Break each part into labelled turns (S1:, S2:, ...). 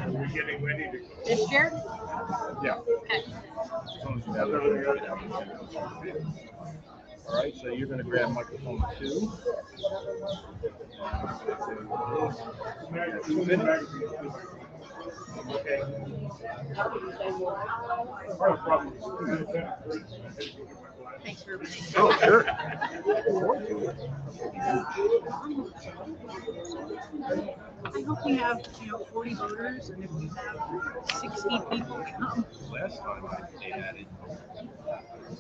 S1: We're getting ready to.
S2: This year?
S1: Yeah.
S2: Okay.
S1: All right, so you're going to grab microphone 2. Okay.
S2: Thanks for everything.
S1: Oh, sure.
S2: I hope we have, 40 voters, and if we have 60 people come.
S1: Last time they had it,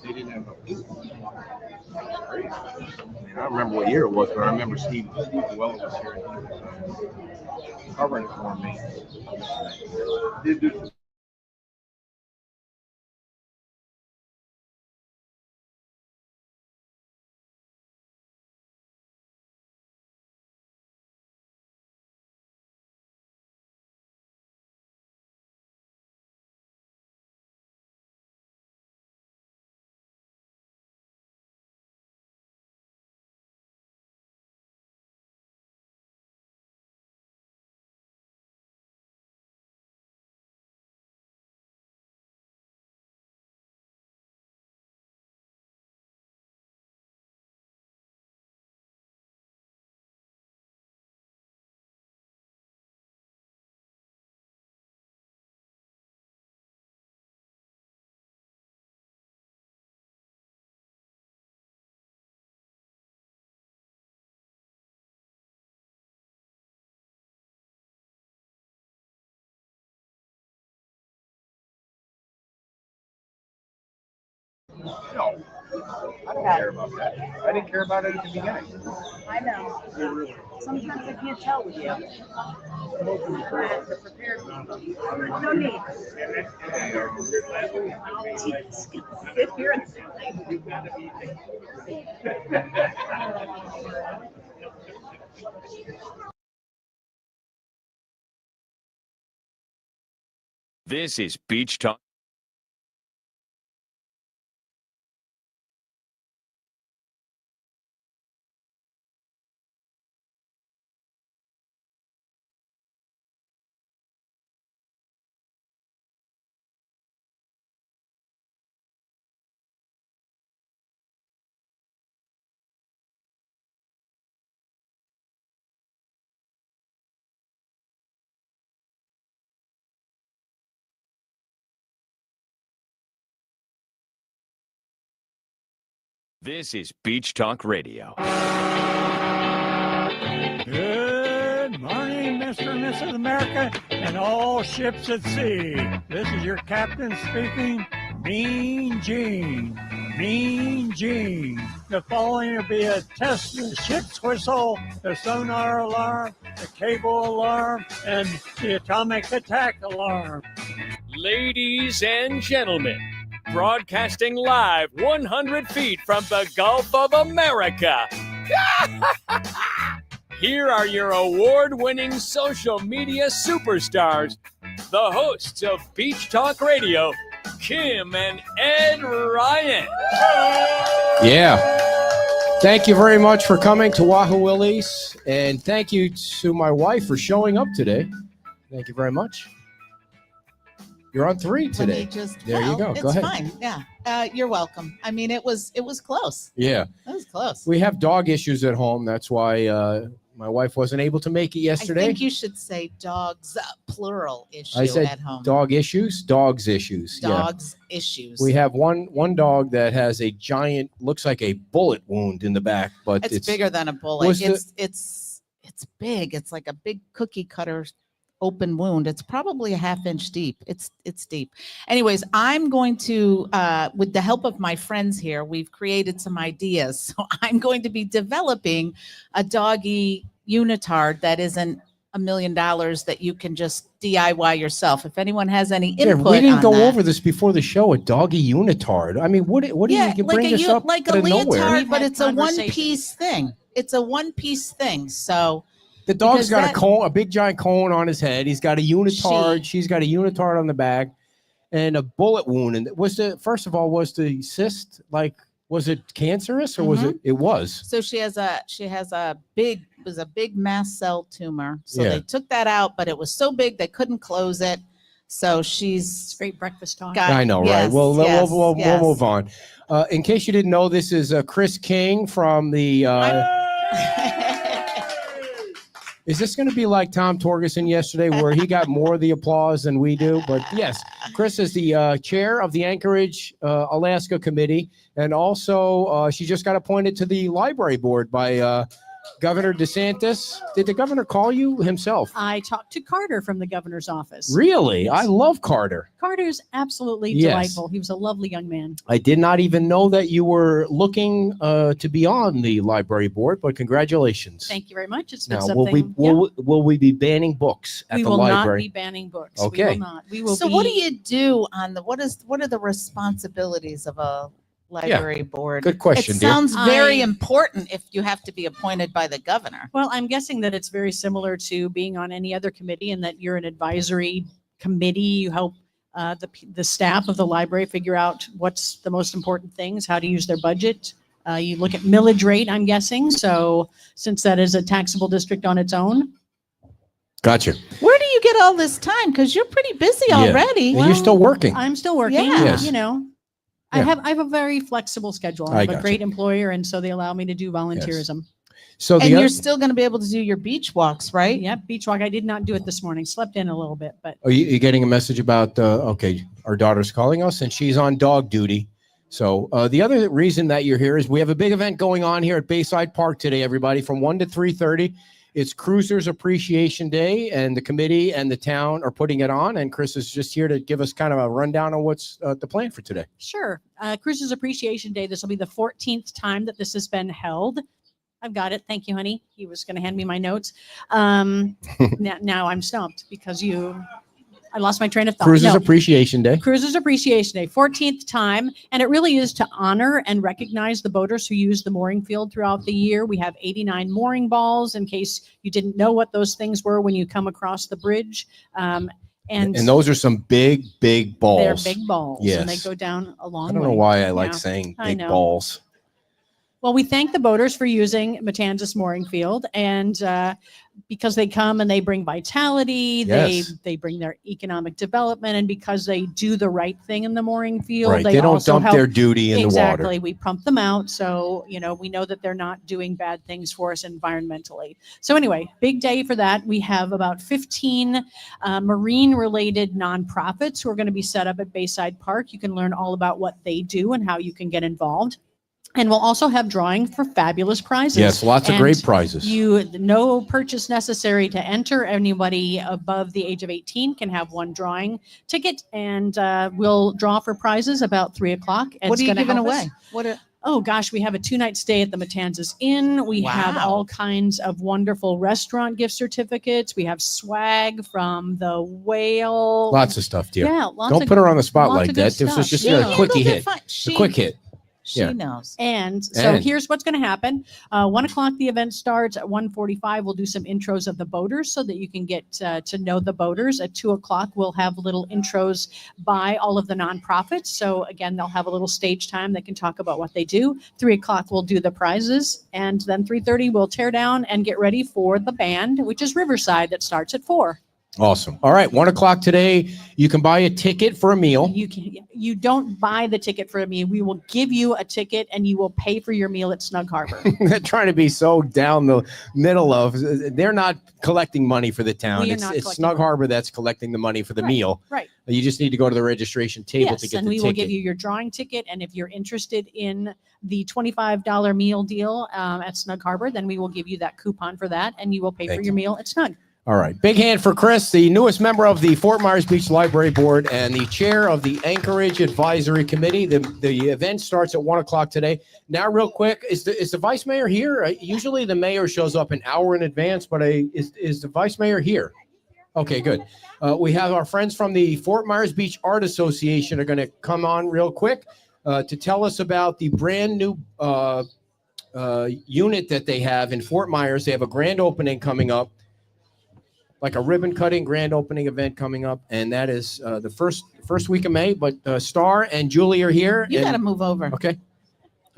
S1: they didn't have enough people. Great. I mean, I don't remember what year it was, but I remember Steve Weller was here and he was covering it for me. Did this. No, I don't care about that. I didn't care about it at the beginning.
S2: I know. Sometimes I can't tell with you. I have to prepare people. No need. Just sit here and say.
S3: This is Beach Talk. This is Beach Talk Radio.
S4: Good morning, Mr. and Mrs. America, and all ships at sea. This is your captain speaking, Mean Gene. Mean Gene. The following will be a test of the ship's whistle, the sonar alarm, the cable alarm, and the atomic attack alarm.
S3: Ladies and gentlemen, broadcasting live 100 feet from the Gulf of America. Here are your award-winning social media superstars, the hosts of Beach Talk Radio, Kim and Ed Ryan.
S5: Yeah. Thank you very much for coming to Wahoo Willie's, and thank you to my wife for showing up today. Thank you very much. You're on 3 today. There you go. Go ahead.
S6: It's fine. Yeah. You're welcome. I mean, it was close.
S5: Yeah.
S6: It was close.
S5: We have dog issues at home. That's why my wife wasn't able to make it yesterday.
S6: I think you should say dogs, plural issue
S5: I said
S6: at home.
S5: dog issues, dogs issues.
S6: Dogs issues.
S5: We have one dog that has a giant, looks like a bullet wound in the back, but
S6: it's bigger than a bullet.
S5: Was
S6: It's big. It's like a big cookie cutter open wound. It's probably a half-inch deep. It's deep. Anyways, I'm going to, with the help of my friends here, we've created some ideas. So I'm going to be developing a doggy unitard that isn't $1 million that you can just DIY yourself. If anyone has any input
S5: we didn't
S6: on
S5: go
S6: that.
S5: over this before the show. A doggy unitard. I mean, what do you bring this up
S6: like
S5: out
S6: a
S5: of nowhere?
S6: leotard, but it's a one-piece thing. It's a one-piece thing. So
S5: the dog's got a big giant cone on his head. He's got a unitard. She's got a unitard on the back, and a bullet wound. And was the cyst like Was it cancerous or was it? It was.
S6: So she has a big mast cell tumor. So
S5: Yeah.
S6: they took that out, but it was so big they couldn't close it. So she's
S2: Great breakfast talk.
S6: got.
S5: I know,
S6: yes,
S5: right? Well,
S6: yes,
S5: we'll
S6: yes.
S5: move on. In case you didn't know, this is Chris King from the. Is this going to be like Tom Torgerson yesterday, where he got more of the applause than we do? But yes, Chris is the chair of the Anchorage, Alaska Committee, and also she just got appointed to the library board by Governor DeSantis. Did the governor call you himself?
S2: I talked to Carter from the governor's office.
S5: Really? I love Carter.
S2: Carter's absolutely
S5: Yes.
S2: delightful. He was a lovely young man.
S5: I did not even know that you were looking to be on the library board, but congratulations.
S2: Thank you very much. It's been
S5: Now,
S2: something.
S5: will we be banning books at
S2: we
S5: the
S2: will
S5: library?
S2: not be banning books.
S5: Okay.
S2: We will not. We will
S6: So
S2: be,
S6: what do you do on the what are the responsibilities of a library board?
S5: Good question,
S6: It
S5: dear.
S6: sounds very
S2: I-
S6: important if you have to be appointed by the governor.
S2: Well, I'm guessing that it's very similar to being on any other committee in that you're an advisory committee. You help the staff of the library figure out what's the most important things, how to use their budget. You look at millage rate, I'm guessing. So since that is a taxable district on its own,
S5: Gotcha.
S6: Where do you get all this time? Because you're pretty busy
S5: Yeah.
S6: already.
S5: And you're still working.
S2: I'm still working.
S6: Yeah.
S5: Yes.
S2: You know,
S5: Yeah.
S2: I have a very flexible schedule.
S5: I
S2: I have a
S5: gotcha.
S2: great employer, and so they allow me to do volunteerism.
S5: So
S6: And
S5: the
S6: you're
S5: other,
S6: still going to be able to do your beach walks, right?
S2: Yep, beach walk. I did not do it this morning. Slept in a little bit, but
S5: are you getting a message about? Okay, our daughter's calling us, and she's on dog duty. So the other reason that you're here is we have a big event going on here at Bayside Park today. Everybody, from 1 to 3:30. It's Cruisers Appreciation Day, and the committee and the town are putting it on. And Chris is just here to give us kind of a rundown on what's the plan for today.
S2: sure. Cruisers Appreciation Day. This will be the 14th time that this has been held. I've got it. Thank you, honey. He was going to hand me my notes. Now I'm stumped because I lost my train of thought.
S5: Cruisers
S2: No.
S5: Appreciation Day.
S2: Cruisers Appreciation Day, 14th time. And it really is to honor and recognize the boaters who use the mooring field throughout the year. We have 89 mooring balls in case you didn't know what those things were when you come across the bridge. And
S5: those are some big balls.
S2: they're big balls and they
S5: Yes.
S2: go down a long
S5: I don't
S2: way.
S5: know why I like
S2: Yeah.
S5: saying
S2: I
S5: big
S2: know.
S5: balls.
S2: Well, we thank the boaters for using Matanzas Mooring Field, and because they come and they bring vitality,
S5: Yes.
S2: they bring their economic development, and because they do the right thing in the mooring field,
S5: Right. They don't
S2: also
S5: dump
S2: help.
S5: their duty in
S2: Exactly.
S5: the water.
S2: We pump them out, so we know that they're not doing bad things for us environmentally. So anyway, big day for that. We have about 15 marine-related nonprofits who are going to be set up at Bayside Park. You can learn all about what they do and how you can get involved. And we'll also have drawing for fabulous prizes.
S5: Yes, lots of
S2: And
S5: great prizes.
S2: no purchase necessary to enter. Anybody above the age of 18 can have one drawing ticket, and we'll draw for prizes about 3:00.
S6: What are you
S2: gonna
S6: giving
S2: help us.
S6: away? What are,
S2: Oh gosh, we have a 2-night stay at the Matanzas Inn. We have
S6: Wow.
S2: all kinds of wonderful restaurant gift certificates. We have swag from the Whale.
S5: Lots of stuff, dear.
S2: Yeah, lots
S5: Don't
S2: of
S5: put her on the spot
S2: lots
S5: like
S2: of good
S5: that. This was
S2: stuff.
S5: just
S2: Yeah.
S5: a quickie hit.
S6: She,
S5: A quick hit.
S6: She
S5: Yeah.
S6: knows.
S2: And so
S5: And-
S2: here's what's going to happen. 1:00 the event starts. At 1:45 we'll do some intros of the boaters so that you can get to know the boaters. At 2:00 we'll have little intros by all of the nonprofits. So again, they'll have a little stage time. They can talk about what they do. 3:00 we'll do the prizes, and then 3:30 we'll tear down and get ready for the band, which is Riverside, that starts at 4.
S5: Awesome. All right. 1:00 today. You can buy a ticket for a meal.
S2: You don't buy the ticket for a meal. We will give you a ticket, and you will pay for your meal at Snug Harbor.
S5: They're trying to be so down the middle of. They're not collecting money for the town.
S2: We are
S5: It's,
S2: not
S5: it's
S2: collecting
S5: Snug
S2: money.
S5: Harbor that's collecting the money for the
S2: Right,
S5: meal.
S2: right.
S5: You just need to go to the registration table to
S2: Yes,
S5: get
S2: and
S5: the
S2: we
S5: ticket.
S2: will give you your drawing ticket. And if you're interested in the $25 meal deal at Snug Harbor, then we will give you that coupon for that, and you will pay
S5: Thank
S2: for your meal at Snug.
S5: All right. Big hand for Chris, the newest member of the Fort Myers Beach Library Board and the chair of the Anchorage Advisory Committee. The event starts at 1:00 today. Now, real quick, is the vice mayor here? Usually the mayor shows up an hour in advance, but is the vice mayor here? Okay, good. We have our friends from the Fort Myers Beach Art Association are going to come on real quick to tell us about the brand new unit that they have in Fort Myers. They have a grand opening coming up, like a ribbon cutting grand opening event coming up, and that is the first week of May. But Star and Julie are here.
S6: You
S5: and-
S6: got to move over.
S5: Okay.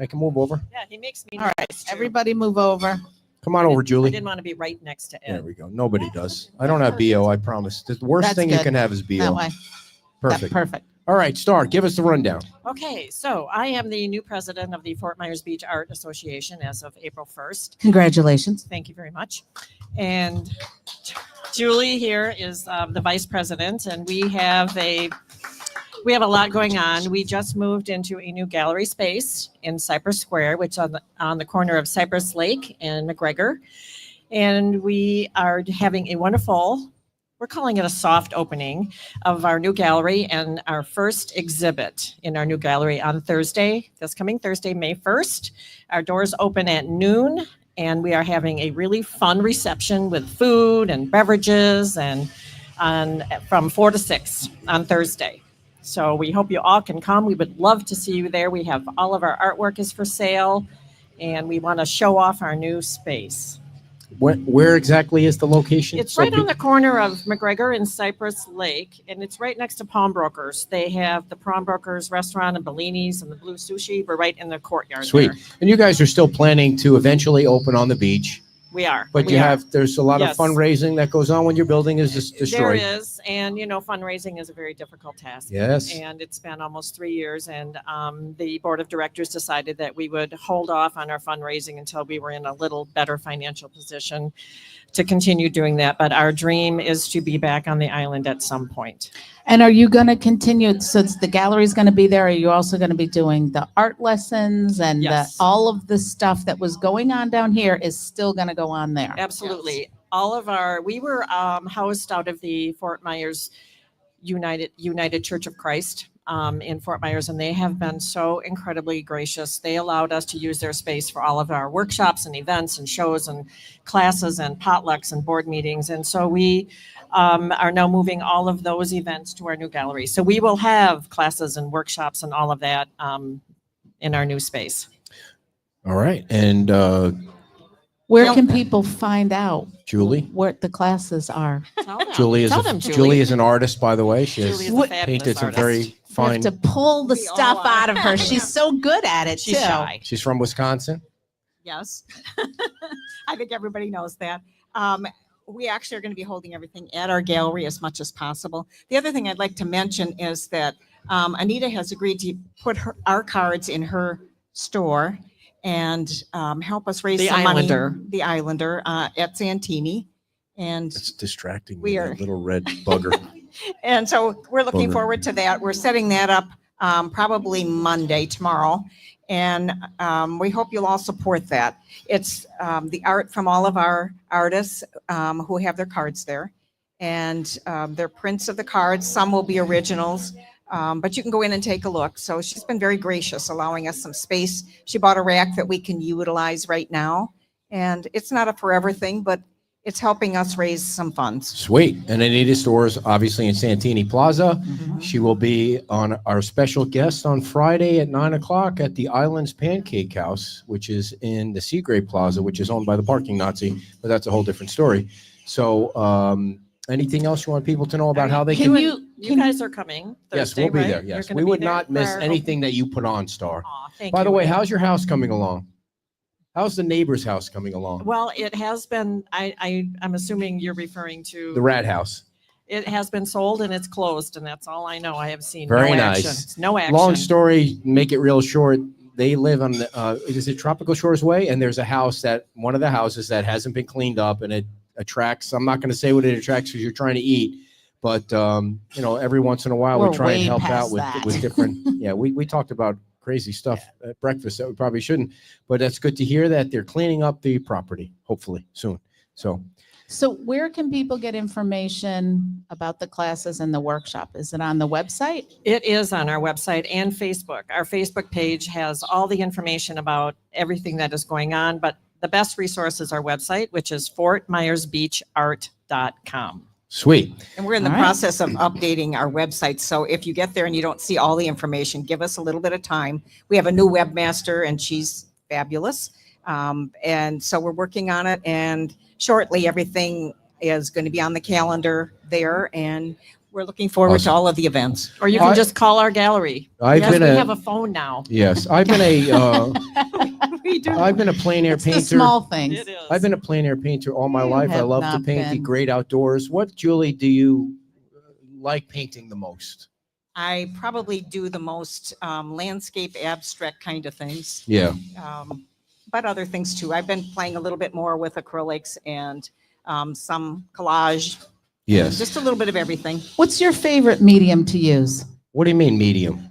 S5: I can move over.
S7: Yeah, he makes me
S6: All right,
S7: nervous, too.
S6: everybody move over.
S5: Come on over,
S7: I
S5: Julie.
S7: didn't want to be right next to
S5: There
S7: Ed.
S5: we go. Nobody does. I don't have BO, I promise. The worst
S6: That's
S5: thing you
S6: good.
S5: can have is
S6: That
S5: BO.
S6: way.
S5: Perfect.
S6: Perfect.
S5: All right, Star, give us the rundown.
S7: Okay, so I am the new president of the Fort Myers Beach Art Association as of April 1st.
S6: Congratulations.
S7: Thank you very much. And Julie here is the vice president, and we have a lot going on. We just moved into a new gallery space in Cypress Square, which on the corner of Cypress Lake and McGregor. And we are having a wonderful, we're calling it a soft opening of our new gallery and our first exhibit in our new gallery on Thursday, this coming Thursday, May 1st. Our doors open at noon, and we are having a really fun reception with food and beverages and from 4 to 6 on Thursday. So we hope you all can come. We would love to see you there. We have all of our artwork is for sale, and we want to show off our new space.
S5: Where exactly is the location?
S7: It's
S5: So
S7: right on the corner of McGregor and Cypress Lake, and it's right next to Pawnbrokers. They have the Pawnbrokers restaurant and Bellini's and the Blue Sushi. We're right in the courtyard.
S5: Sweet.
S7: there.
S5: And you guys are still planning to eventually open on the beach,
S7: We are.
S5: but
S7: We
S5: you
S7: are.
S5: there's a lot
S7: Yes.
S5: of fundraising that goes on when your building is
S7: There
S5: destroyed.
S7: is, and fundraising is a very difficult task.
S5: Yes.
S7: And it's been almost 3 years, and the board of directors decided that we would hold off on our fundraising until we were in a little better financial position to continue doing that. But our dream is to be back on the island at some point.
S6: And are you going to continue, since the gallery is going to be there, are you also going to be doing the art lessons and
S7: Yes.
S6: all of the stuff that was going on down here is still going to go on there?
S7: Absolutely. We were housed out of the Fort Myers United Church of Christ in Fort Myers, and they have been so incredibly gracious. They allowed us to use their space for all of our workshops and events and shows and classes and potlucks and board meetings. And so we are now moving all of those events to our new gallery. So we will have classes and workshops and all of that in our new space.
S5: All right. And
S6: Where
S7: Yep.
S6: can people find out
S5: Julie?
S6: what the classes are?
S7: Tell them.
S5: Julie is
S7: Tell
S5: a,
S7: them,
S5: Julie is an artist, by the way. She has
S7: Julie is a
S6: What-
S7: fabulous
S5: painted some
S7: artist.
S5: very
S6: You have
S5: fine.
S6: to pull the
S7: We all
S6: stuff
S7: are.
S6: out of her. She's so good at it,
S7: She's
S6: too.
S7: shy.
S5: She's from Wisconsin.
S8: Yes. I think everybody knows that. We actually are going to be holding everything at our gallery as much as possible. The other thing I'd like to mention is that Anita has agreed to put our cards in her store and help us raise
S7: The
S8: some
S7: Islander.
S8: money. The Islander at Santini. And
S5: It's distracting me,
S8: We
S5: that
S8: are-
S5: little red bugger.
S8: And so we're looking
S5: Bummer.
S8: forward to that. We're setting that up probably Monday, tomorrow. And we hope you'll all support that. It's the art from all of our artists who have their cards there. And they're prints of the cards. Some will be originals, but you can go in and take a look. So she's been very gracious, allowing us some space. She bought a rack that we can utilize right now. And it's not a forever thing, but it's helping us raise some funds.
S5: Sweet. And Anita's store is obviously in Santini Plaza.
S7: Mm-hmm.
S5: She will be on our special guest on Friday at 9:00 at the Islands Pancake House, which is in the Seagrave Plaza, which is owned by the Parking Nazi, but that's a whole different story. So anything else you want people to know about how they
S6: Can
S5: can?
S6: you,
S7: You guys are coming
S5: Yes,
S7: Thursday,
S5: we'll be
S7: right?
S5: there.
S7: You're
S5: Yes,
S7: gonna
S5: we
S7: be
S5: would
S7: there
S5: not
S7: for
S5: miss
S7: our
S5: anything that you put on, Star.
S7: Aw, thank
S5: By the
S7: you.
S5: way, how's your house coming along? How's the neighbor's house coming along?
S7: Well, it has been, I'm assuming you're referring to.
S5: The Rat House.
S7: It has been sold and it's closed, and that's all I know. I have seen
S5: Very
S7: no
S5: nice.
S7: action. No action.
S5: Long story, make it real short. They live on the, is it Tropical Shores Way? And there's a house one of the houses that hasn't been cleaned up, and it attracts, I'm not going to say what it attracts because you're trying to eat, but every once in a while
S6: We're
S5: we try and
S6: way
S5: help
S6: past
S5: out with,
S6: that.
S5: with different, yeah, we talked about crazy stuff at breakfast that we probably shouldn't, but that's good to hear that they're cleaning up the property, hopefully soon.
S6: so where can people get information about the classes and the workshop? Is it on the website?
S7: It is on our website and Facebook. Our Facebook page has all the information about everything that is going on, but the best resource is our website, which is fortmyersbeachart.com.
S5: Sweet.
S8: And we're in the
S6: All right.
S8: process of updating our website. So if you get there and you don't see all the information, give us a little bit of time. We have a new webmaster and she's fabulous. And so we're working on it, and shortly everything is going to be on the calendar there. And we're looking forward to
S5: Awesome.
S8: all of the events.
S7: Or you can just call our gallery.
S5: I've
S7: Yes,
S5: been
S7: we
S5: a
S7: have a phone now.
S5: yes. I've been a
S7: We do.
S5: I've been a plein air
S6: It's the
S5: painter.
S6: small things.
S7: It is.
S5: I've been a plein air painter all my
S6: You
S5: life. I
S6: have
S5: love to
S6: not
S5: paint the
S6: been.
S5: great outdoors. What, Julie, do you like painting the most?
S8: I probably do the most landscape abstract kind of things,
S5: Yeah.
S8: but other things too. I've been playing a little bit more with acrylics and some collage,
S5: Yes.
S8: just a little bit of everything.
S6: What's your favorite medium to use?
S5: What do you mean medium?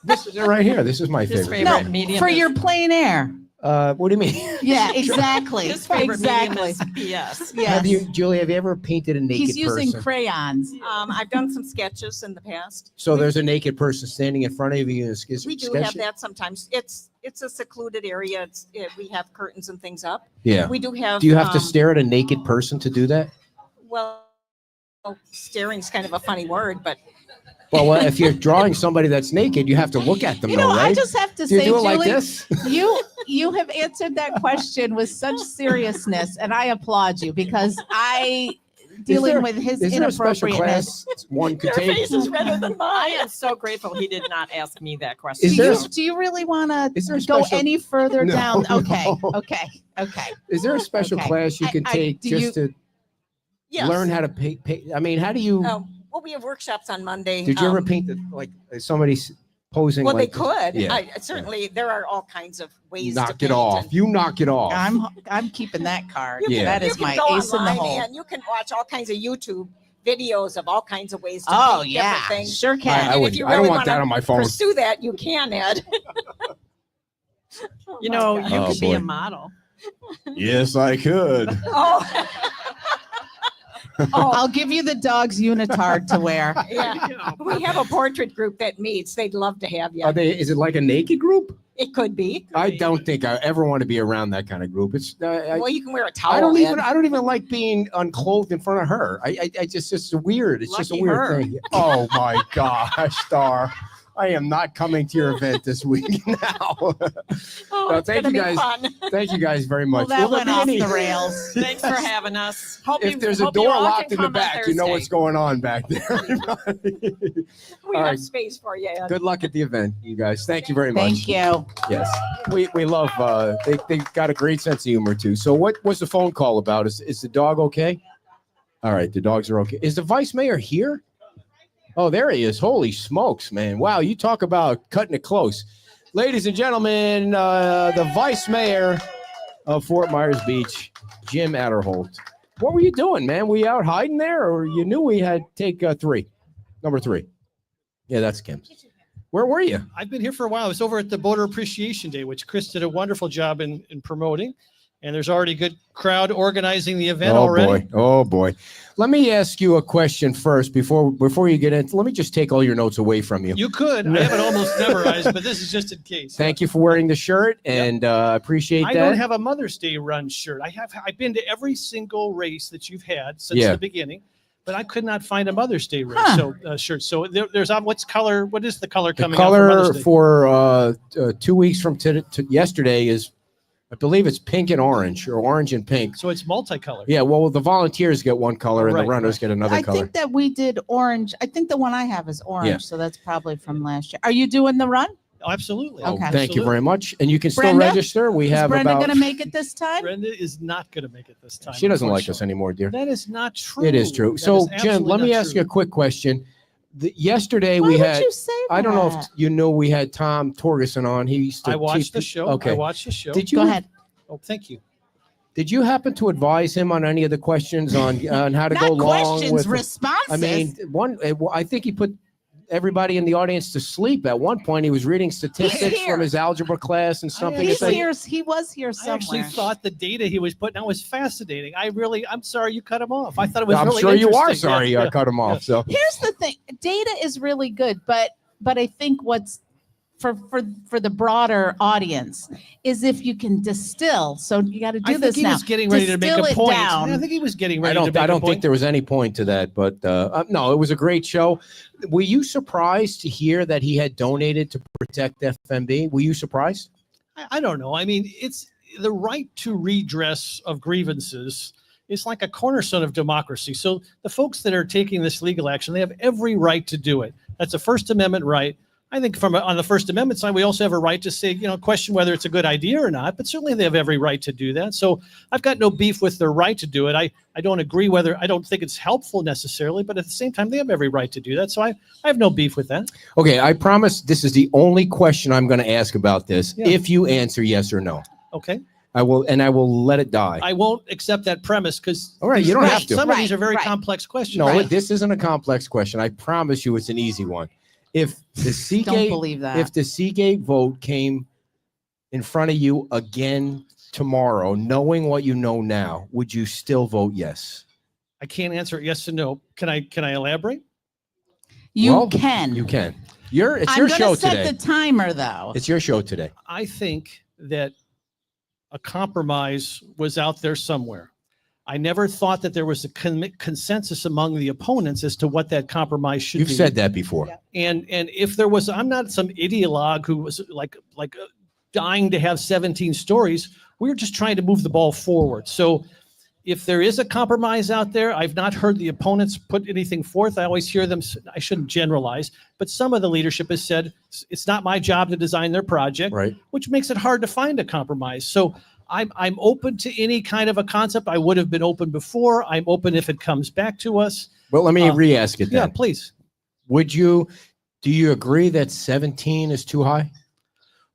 S5: This is it right here. This is my
S7: His
S5: favorite.
S7: favorite medium
S6: For
S7: is-
S6: your plein air.
S5: What do you mean?
S6: Yeah, exactly.
S7: His favorite
S6: exactly.
S7: medium is BS.
S6: Yes.
S5: Have you, Julie? Have you ever painted a naked
S6: He's using
S5: person?
S6: crayons.
S8: I've done some sketches in the past.
S5: So there's a naked person standing in front of you and is
S8: We do have that sometimes. It's a secluded area. We have curtains and things up.
S5: Yeah.
S8: We do have.
S5: Do you have to stare at a naked person to do that?
S8: Well, staring is kind of a funny word, but
S5: Well, if you're drawing somebody that's naked, you have to look at them,
S6: You know,
S5: though, right?
S6: I just have to
S5: do you
S6: say,
S5: do it like
S6: Julie,
S5: this?
S6: you have answered that question with such seriousness, and I applaud you because dealing
S5: there-
S6: with his
S5: Is there a special
S6: inappropriateness.
S5: class one could
S8: your
S5: take?
S8: face is redder than
S7: I
S8: mine.
S7: am so grateful he did not ask me that question.
S5: Is there a-
S6: Do you really want
S5: Is there
S6: to
S5: a
S6: go
S5: special-
S6: any further
S5: No,
S6: down? Okay,
S5: no.
S6: okay, okay.
S5: Is there a special
S6: Okay.
S5: class you can
S6: I-
S5: take
S6: do
S5: just to
S8: Yes.
S5: learn how to paint? I mean, how do you?
S8: Well, we have workshops on Monday.
S5: Did you ever paint like somebody's posing?
S8: Well, they
S5: like
S8: could.
S5: Yeah.
S8: Certainly, there are all kinds of ways to
S5: knock it
S8: paint,
S5: off.
S8: and
S5: You knock it off.
S6: I'm keeping that card.
S8: You
S5: Yeah.
S6: That
S8: you
S6: is
S8: can
S6: my
S8: go
S6: ace in the
S8: online
S6: hole.
S8: and you can watch all kinds of YouTube videos of all kinds of ways to
S6: Oh
S8: paint
S6: yeah,
S8: different things.
S6: sure can.
S5: I
S8: And
S5: would.
S8: if you
S5: I don't
S8: really
S5: want that
S8: wanna
S5: on my phone.
S8: Pursue that, you can, Ed.
S7: You know, you
S5: Oh,
S7: could be a
S5: boy.
S7: model.
S5: Yes, I could.
S8: Oh. Oh,
S6: I'll give you the dog's unitard to wear.
S8: yeah. We have a portrait group that meets. They'd love to have you.
S5: Are they? Is it like a naked group?
S8: It could be.
S5: I don't think I ever want to be around that kind of group. It's.
S8: Well, you can wear a towel.
S5: I don't
S8: Ed.
S5: even. I don't even like being unclothed in front of her. I just. It's weird. It's just a
S7: Lucky
S5: weird
S7: her.
S5: thing. Oh my gosh, Star. I am not coming to your event this week now.
S8: Oh,
S5: Well,
S8: it's
S5: thank
S8: gonna
S5: you
S8: be
S5: guys.
S8: fun.
S5: Thank you guys very
S6: Well,
S5: much.
S6: that
S5: Will there
S6: went
S5: be
S6: off
S5: any-
S6: the rails.
S7: Thanks for having us. Hope
S5: If
S7: you-
S5: there's a
S7: hope you
S5: door
S7: all
S5: locked
S7: can
S5: in the
S7: come on
S5: back, you know what's
S7: Thursday.
S5: going on back there.
S8: We
S5: All
S8: have
S5: right.
S8: space for you, Ed.
S5: Good luck at the event, you guys. Thank you very much.
S6: Thank you.
S5: Yes, we love. They've got a great sense of humor too. So, what was the phone call about? Is the dog okay? All right, the dogs are okay. Is the vice mayor here? Oh, there he is. Holy smokes, man! Wow, you talk about cutting it close, ladies and gentlemen. The vice mayor of Fort Myers Beach, Jim Atterholt. What were you doing, man? Were you out hiding there, or you knew we had take number 3? Yeah, that's Kim. Where were you?
S9: I've been here for a while. I was over at the Boater Appreciation Day, which Chris did a wonderful job in promoting. And there's already a good crowd organizing the event already.
S5: Boy. Oh boy. Let me ask you a question first before you get into. Let me just take all your notes away from you.
S9: You could. I have it almost memorized, but this is just in case.
S5: Thank you for wearing the shirt, and appreciate
S9: I
S5: that.
S9: don't have a Mother's Day run shirt. I've been to every single race that you've had since
S5: Yeah.
S9: the beginning, but I could not find a Mother's Day race
S6: Huh.
S9: shirt. So there's what is the color
S5: the
S9: coming out for
S5: color
S9: Mother's Day?
S5: for 2 weeks from to yesterday is, I believe it's pink and orange, or orange and pink.
S9: So it's multicolored.
S5: Yeah, well, the volunteers get one color and the
S9: Right,
S5: runners
S9: right.
S5: get another
S6: I
S5: color.
S6: think that we did orange. I think the one I have is orange,
S5: Yeah.
S6: so that's probably from last year. Are you doing the run?
S9: Oh, absolutely.
S5: Oh,
S6: Okay.
S5: thank you very much. And you can still
S6: Brenda?
S5: register. We
S6: Is
S5: have
S6: Brenda
S5: about.
S6: going to make it this time?
S9: Brenda is not going to make it this time.
S5: She doesn't like us
S9: unfortunately.
S5: anymore, dear.
S9: That is not true.
S5: It is true.
S9: That
S5: So,
S9: is
S5: Jim,
S9: absolutely
S5: let me
S9: not
S5: ask
S9: true.
S5: you a quick question. Yesterday
S6: Why
S5: we
S6: would
S5: had.
S6: you say
S5: I don't know if
S6: that?
S5: you know we had Tom Torgerson on. He used to
S9: I watched
S5: teach-
S9: the show.
S5: Okay.
S9: I watched the show.
S5: Did you
S6: Go ahead.
S9: Oh, thank you.
S5: Did you happen to advise him on any of the questions on how to
S6: Not
S5: go along
S6: questions,
S5: with?
S6: responses.
S5: I mean, I think he put everybody in the audience to sleep at one point. He was reading statistics
S6: here.
S5: from his algebra class and something.
S6: He's
S5: It's like-
S6: here. He was here
S9: I actually
S6: somewhere.
S9: thought the data he was putting out was fascinating. I'm sorry you cut him off. I thought it was
S5: I'm
S9: really
S5: sure you are
S9: interesting.
S5: sorry
S9: Yeah,
S5: I cut him off. So
S6: Here's the thing: data is really good, but I think what's for the broader audience is if you can distill. So you got to do
S9: I think
S6: this
S9: he
S6: now.
S9: was getting ready to make
S6: Distill
S9: a
S6: it
S9: point.
S6: down.
S9: I think he was getting
S5: I
S9: ready to make
S5: don't
S9: a point.
S5: think there was any point to that, but no, it was a great show. Were you surprised to hear that he had donated to protect FMB? Were you surprised?
S9: I don't know. I mean, it's the right to redress of grievances is like a cornerstone of democracy. So the folks that are taking this legal action, they have every right to do it. That's a First Amendment right. I think on the First Amendment side, we also have a right to say, question whether it's a good idea or not, but certainly they have every right to do that. So I've got no beef with their right to do it. I don't agree I don't think it's helpful necessarily, but at the same time, they have every right to do that. So I have no beef with that.
S5: Okay, I promise this is the only question I'm going to ask about this.
S9: Yeah.
S5: If you answer yes or no,
S9: Okay.
S5: I will let it die.
S9: I won't accept that premise because
S5: All right, you don't have to.
S9: some of these
S6: Right,
S9: are very
S6: right.
S9: complex questions.
S5: No,
S6: Right.
S5: this isn't a complex question. I promise you it's an easy one. If the
S6: Don't
S5: Seagate
S6: believe that.
S5: if the Seagate vote came in front of you again tomorrow, knowing what you know now, would you still vote yes?
S9: I can't answer it yes or no. Can I elaborate?
S6: You
S5: Well,
S6: can.
S5: You can. It's
S6: I'm
S5: your
S6: gonna
S5: show
S6: set
S5: today.
S6: the timer though.
S5: It's your show today.
S9: I think that a compromise was out there somewhere. I never thought that there was a consensus among the opponents as to what that compromise should
S5: You've
S9: be.
S5: said that before.
S6: Yeah.
S9: And if there was, I'm not some ideologue who was like dying to have 17 stories. We were just trying to move the ball forward. So if there is a compromise out there, I've not heard the opponents put anything forth. I always hear them. I shouldn't generalize, but some of the leadership has said it's not my job to design their project,
S5: Right.
S9: which makes it hard to find a compromise. So I'm open to any kind of a concept. I would have been open before. I'm open if it comes back to us.
S5: Well, let me re-ask it
S9: Yeah,
S5: then.
S9: please.
S5: Do you agree that 17 is too high?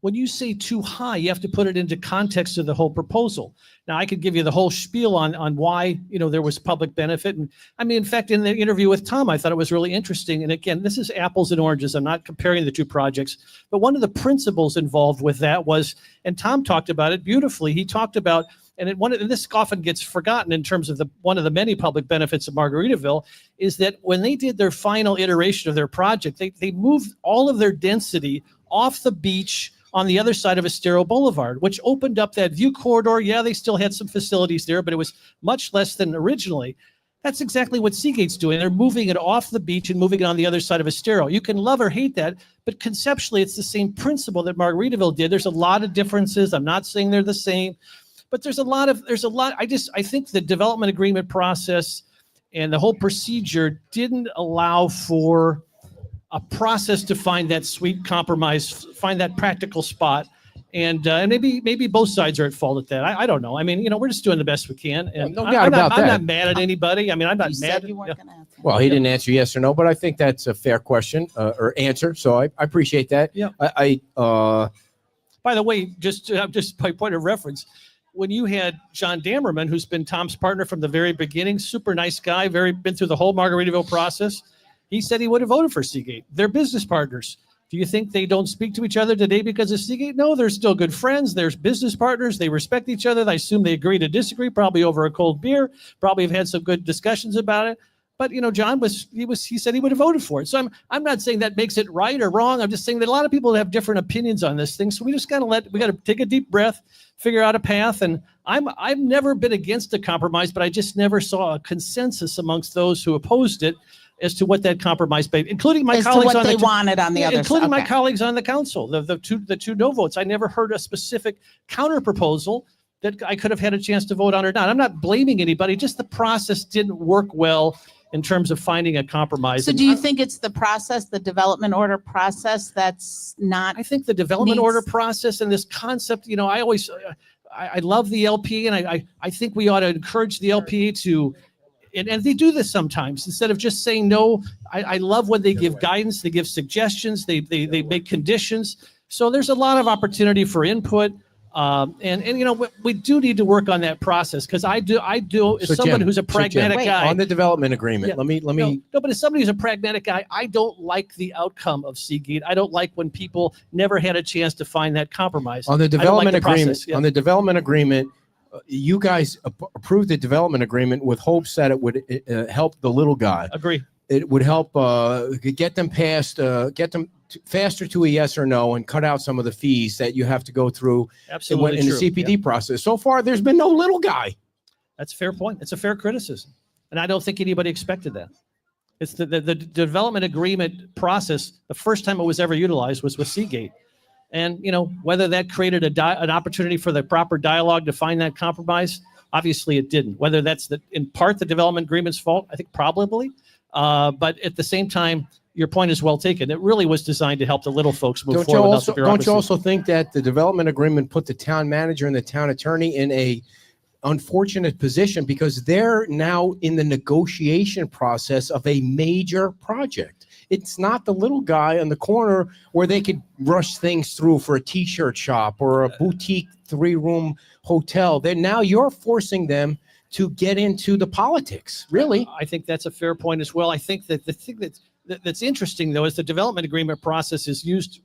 S9: When you say too high, you have to put it into context of the whole proposal. Now, I could give you the whole spiel on why, there was public benefit. And I mean, in fact, in the interview with Tom, I thought it was really interesting. And again, this is apples and oranges. I'm not comparing the two projects, but one of the principles involved with that was, and Tom talked about it beautifully. He talked about, and this often gets forgotten in terms of one of the many public benefits of Margaritaville, is that when they did their final iteration of their project, they moved all of their density off the beach on the other side of Estero Boulevard, which opened up that view corridor. Yeah, they still had some facilities there, but it was much less than originally. That's exactly what Seagate's doing. They're moving it off the beach and moving it on the other side of Estero. You can love or hate that, but conceptually, it's the same principle that Margaritaville did. There's a lot of differences. I'm not saying they're the same, but there's a lot. I think the development agreement process and the whole procedure didn't allow for a process to find that sweet compromise, find that practical spot. And maybe both sides are at fault at that. I don't know. I mean, we're just doing the best we can. And
S5: No doubt about
S9: I'm
S5: that.
S9: not mad at anybody. I mean, I'm not
S6: You
S9: mad.
S6: said you weren't gonna answer.
S5: Well, he didn't answer yes or no, but I think that's a fair question or answer. So I appreciate that.
S9: Yeah. By the way, just by point of reference, when you had John Dammerman, who's been Tom's partner from the very beginning, super nice guy, been through the whole Margaritaville process, he said he would have voted for Seagate. They're business partners. Do you think they don't speak to each other today because of Seagate? No, they're still good friends. They're business partners. They respect each other. I assume they agree to disagree, probably over a cold beer, probably have had some good discussions about it. But, John he said he would have voted for it. So I'm not saying that makes it right or wrong. I'm just saying that a lot of people have different opinions on this thing. So we just got to take a deep breath, figure out a path. And I've never been against a compromise, but I just never saw a consensus amongst those who opposed it as to what that compromise made, including my
S6: As to
S9: colleagues
S6: what
S9: on
S6: they
S9: the
S6: wanted on the other
S9: including
S6: side.
S9: my
S6: Okay.
S9: colleagues on the council, the two no votes. I never heard a specific counter proposal that I could have had a chance to vote on or not. I'm not blaming anybody. Just the process didn't work well in terms of finding a compromise.
S6: So do you think it's the process, the development order process that's not?
S9: I think the development
S6: needs-
S9: order process and this concept, I always, I love the LP, and I think we ought to encourage the LP to, and they do this sometimes, instead of just saying no. I love when they give guidance, they give suggestions, they make conditions. So there's a lot of opportunity for input. We do need to work on that process, because I do as
S5: So,
S9: someone
S5: Jim,
S9: who's a pragmatic
S6: Wait.
S9: guy.
S5: on the development agreement,
S9: Yeah.
S5: let me
S9: No, but as somebody who's a pragmatic guy, I don't like the outcome of Seagate. I don't like when people never had a chance to find that compromise.
S5: on the
S9: I don't like
S5: development
S9: the
S5: agreement.
S9: process, yeah.
S5: On the development agreement, you guys approved the development agreement with hopes that it would help the little guy.
S9: Agree.
S5: It would help get them faster to a yes or no, and cut out some of the fees that you have to go through
S9: Absolutely
S5: in the
S9: true.
S5: CPD
S9: Yeah.
S5: process. So far, there's been no little guy.
S9: That's a fair point. It's a fair criticism. And I don't think anybody expected that. It's the development agreement process. The first time it was ever utilized was with Seagate. And, whether that created an opportunity for the proper dialogue to find that compromise, Obviously, it didn't. Whether that's in part the development agreement's fault, I think probably. But at the same time, your point is well taken. It really was designed to help the little folks move forward without the
S5: Don't you
S9: bureaucracy.
S5: also think that the development agreement put the town manager and the town attorney in a unfortunate position because they're now in the negotiation process of a major project? It's not the little guy on the corner where they could rush things through for a t-shirt shop or a boutique 3-room hotel. Now you're forcing them to get into the politics, really.
S9: I think that's a fair point as well. I think that the thing that's interesting, though, is the development agreement process is used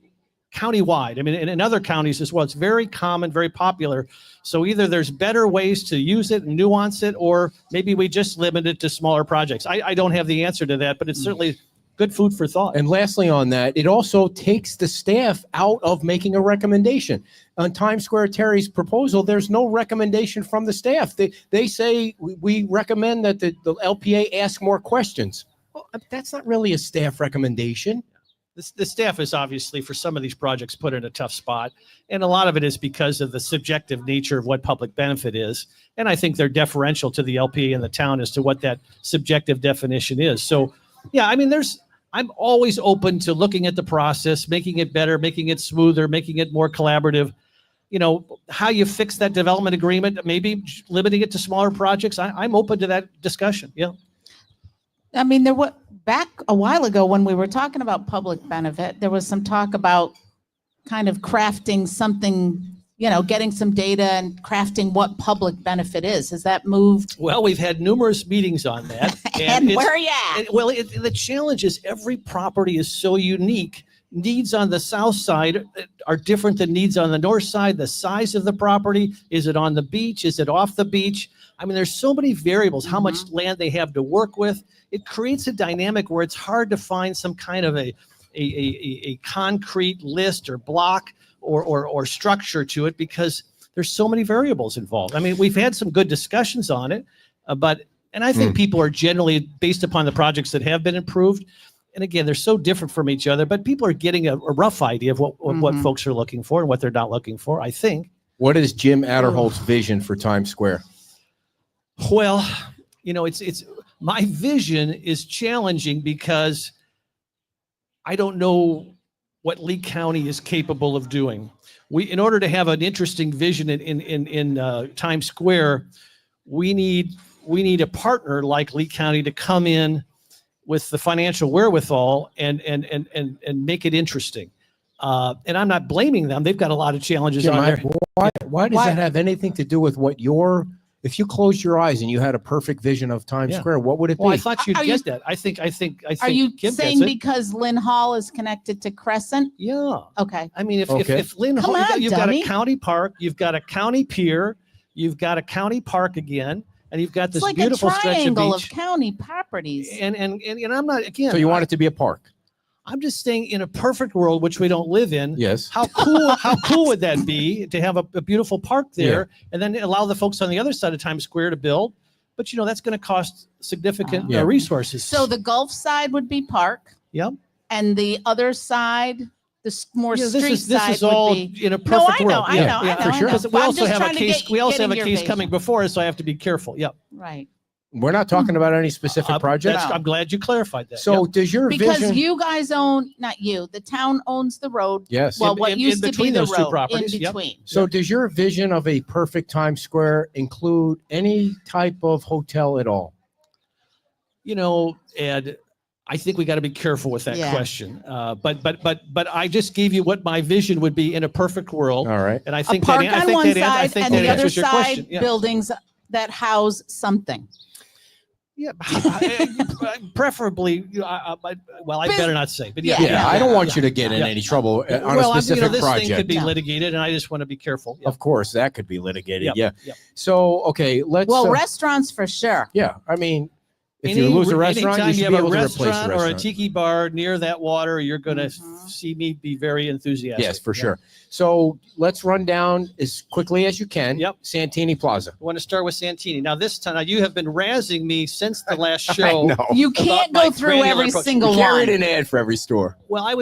S9: countywide. I mean, in other counties as well. It's very common, very popular. So either there's better ways to use it and nuance it, or maybe we just limit it to smaller projects. I don't have the answer to that, but it's certainly good food for thought.
S5: And lastly on that, it also takes the staff out of making a recommendation. On Times Square, Terry's proposal, there's no recommendation from the staff. They say, we recommend that the LPA ask more questions. Well, that's not really a staff recommendation.
S9: The staff is obviously, for some of these projects, put in a tough spot. And a lot of it is because of the subjective nature of what public benefit is. And I think they're deferential to the LPA and the town as to what that subjective definition is. So, yeah, I mean, I'm always open to looking at the process, making it better, making it smoother, making it more collaborative. You know, how you fix that development agreement, maybe limiting it to smaller projects. I'm open to that discussion. Yeah.
S6: I mean, back a while ago when we were talking about public benefit, there was some talk about kind of crafting something, getting some data and crafting what public benefit is. Has that moved?
S9: Well, we've had numerous meetings on that.
S6: And where are you at?
S9: The challenge is every property is so unique. Needs on the south side are different than needs on the north side. The size of the property, is it on the beach? Is it off the beach? I mean, there's so many variables, how much land they have to work with. It creates a dynamic where it's hard to find some kind of a concrete list or block or structure to it because there's so many variables involved. I mean, we've had some good discussions on it, and I think people are generally, based upon the projects that have been improved, and again, they're so different from each other, but people are getting a rough idea of what folks are looking for and what they're not looking for, I think.
S5: What is Jim Atterholt's vision for Times Square?
S9: Well, it's my vision is challenging because I don't know what Lee County is capable of doing. In order to have an interesting vision in Times Square, we need a partner like Lee County to come in with the financial wherewithal and make it interesting. And I'm not blaming them. They've got a lot of challenges
S5: Jim,
S9: on there.
S5: Why does that have anything to do with what if you closed your eyes and you had a perfect vision of Times Square, what would it be?
S9: Well, I thought you'd
S6: Are
S9: get
S6: you-
S9: that. I think
S6: Are you
S9: Kim
S6: saying
S9: gets it.
S6: because Lynn Hall is connected to Crescent?
S9: Yeah.
S6: Okay.
S9: I mean,
S5: Okay.
S9: if Lynn
S6: Come
S9: Hall,
S6: on,
S9: you've got
S6: dummy.
S9: a county park, you've got a county pier, you've got a county park again, and you've got
S6: It's
S9: this
S6: like a
S9: beautiful stretch of
S6: triangle of
S9: beach.
S6: county properties.
S9: And I'm not, again,
S5: So you want it to be a park?
S9: I'm just saying, in a perfect world, which we don't live in,
S5: Yes.
S9: how cool would that be to have a beautiful park there and then allow the folks on the other side of Times Square to build? But that's going to cost significant
S5: Yeah.
S9: resources.
S6: So the Gulf side would be park,
S9: Yep.
S6: and the other side, more
S9: Yeah,
S6: street
S9: this
S6: side
S9: is all
S6: would be.
S9: in a perfect world.
S6: I know,
S5: for sure.
S9: Because we
S6: But I'm
S9: also
S6: just
S9: have a
S6: trying to
S9: case.
S6: get-
S9: We also
S6: get
S9: have a
S6: in your
S9: case
S6: vision.
S9: coming before us, so I have to be careful. Yep.
S6: Right.
S5: We're not talking about any specific projects.
S6: No.
S9: I'm glad you clarified that.
S5: So
S9: Yep.
S5: does your
S6: Because
S5: vision?
S6: you guys not you, the town owns the road.
S5: Yes.
S6: Well,
S9: In-
S6: what
S9: in
S6: used to be
S9: between
S6: the
S9: those two
S6: road, in
S9: properties, yep.
S6: between.
S5: So does your vision of a perfect Times Square include any type of hotel at all?
S9: Ed, I think we got to be careful with that
S6: Yeah.
S9: question. But I just gave you what my vision would be in a perfect world.
S5: All right.
S9: And I
S6: A
S9: think
S6: park
S9: that, I
S6: on
S9: think
S6: one
S9: that, I
S6: side
S9: think
S6: and
S9: that
S6: the other
S9: answers your question.
S6: side
S9: Yeah.
S6: buildings that house something.
S9: Yeah, preferably. I better not say. But yeah,
S5: Yeah, I don't want you to get in
S9: Yeah.
S5: any trouble on
S9: well,
S5: a specific
S9: this
S5: project.
S9: thing could be
S6: No.
S9: litigated, and I just want to be careful. Yeah.
S5: Of course, that could be litigated.
S9: Yep,
S5: Yeah.
S9: yep.
S5: So, okay, let's.
S6: Well, restaurants for sure.
S5: yeah, I mean, if you lose a restaurant,
S9: anytime
S5: you should
S9: have
S5: be
S9: a
S5: able to replace the
S9: restaurant or a
S5: restaurant.
S9: tiki bar near that water, you're going to
S6: Mhm.
S9: see me be very enthusiastic.
S5: Yes, for
S9: Yeah.
S5: sure. So let's run down as quickly as you can.
S9: Yep.
S5: Santini Plaza.
S9: I want to start with Santini. Now, this time, you have been razzing me since the last
S5: I
S9: show.
S5: know.
S6: You
S9: About
S6: can't
S9: my
S6: go through
S9: granular
S6: every
S9: approach.
S6: single
S5: We carried
S6: one.
S5: an ad for every store.
S9: Well, I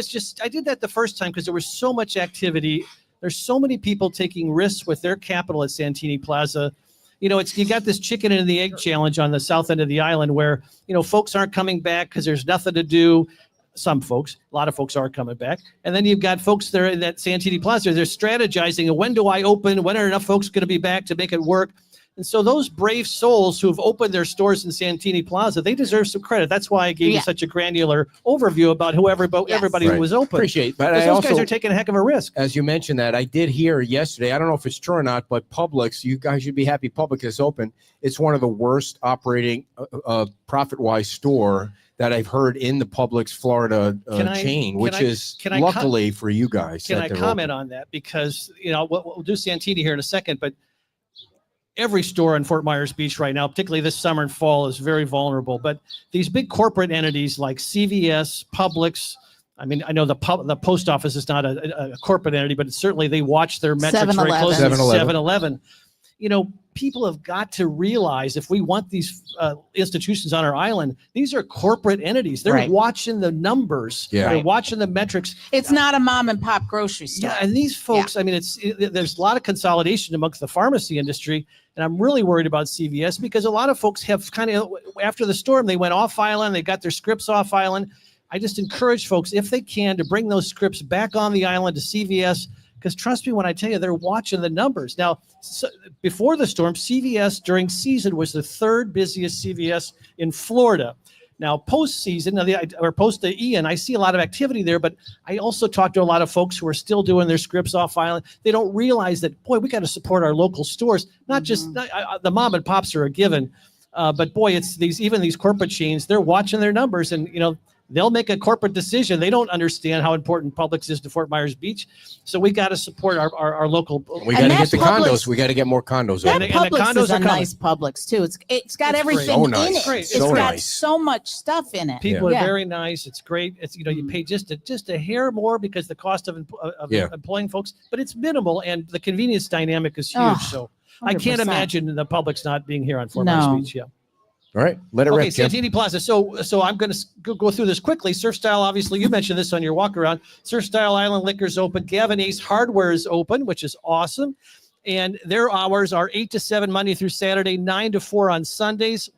S9: did that the first time because there was so much activity. There's so many people taking risks with their capital at Santini Plaza. it's you got this chicken and the egg challenge on the south end of the island where, folks aren't coming back because there's nothing to do. Some folks, a lot of folks are coming back. And then you've got folks there in that Santini Plaza. They're strategizing. When do I open? When are enough folks going to be back to make it work? And so those brave souls who've opened their stores in Santini Plaza, they deserve some credit. That's why I gave you such a granular overview about everybody who was open.
S5: Appreciate it. But
S9: those guys are taking a heck of a risk.
S5: As you mentioned that, I did hear yesterday, I don't know if it's true or not, but Publix, you guys should be happy Publix is open. It's one of the worst operating profit-wise store that I've heard in the Publix Florida chain, which is luckily for you guys.
S9: Can I comment on that? Because, we'll do Santini here in a second, but every store in Fort Myers Beach right now, particularly this summer and fall, is very vulnerable. But these big corporate entities like CVS, Publix, I mean, I know the post office is not a corporate entity, but certainly they watch their metrics very closely. 7-Eleven. People have got to realize if we want these institutions on our island, these are corporate entities. They're watching the numbers. They're watching the metrics.
S6: It's not a mom and pop grocery store.
S9: Yeah, and these folks, I mean, there's a lot of consolidation amongst the pharmacy industry, and I'm really worried about CVS because a lot of folks have kind of, after the storm, they went off island, they got their scripts off island. I just encourage folks, if they can, to bring those scripts back on the island to CVS. Because trust me when I tell you, they're watching the numbers. Now, before the storm, CVS during season was the third busiest CVS in Florida. Now, post-season, or post the Ian, I see a lot of activity there, but I also talk to a lot of folks who are still doing their scripts off island. They don't realize that, boy, we got to support our local stores. Not just the mom and pops are a given, but boy, it's even these corporate chains, they're watching their numbers and, they'll make a corporate decision. They don't understand how important Publix is to Fort Myers Beach. So we got to support our local.
S5: We got to get the condos. We got to get more condos.
S6: That Publix is a nice Publix too. It's got everything in it. It's got so much stuff in it.
S9: People are very nice. It's great. It's you pay just a hair more because the cost of employing folks, but it's minimal and the convenience dynamic is huge. So 100%. I can't imagine the Publix not being here on Fort Myers Beach. Yeah.
S5: All right, let it rip.
S9: Okay, Santini Plaza. So I'm going to go through this quickly. Surf Style, obviously, you mentioned this on your walk around. Surf Style Island Liquor's open. Gavin Ace Hardware is open, which is awesome. And their hours are 8 to 7 Monday through Saturday, 9 to 4 on Sundays.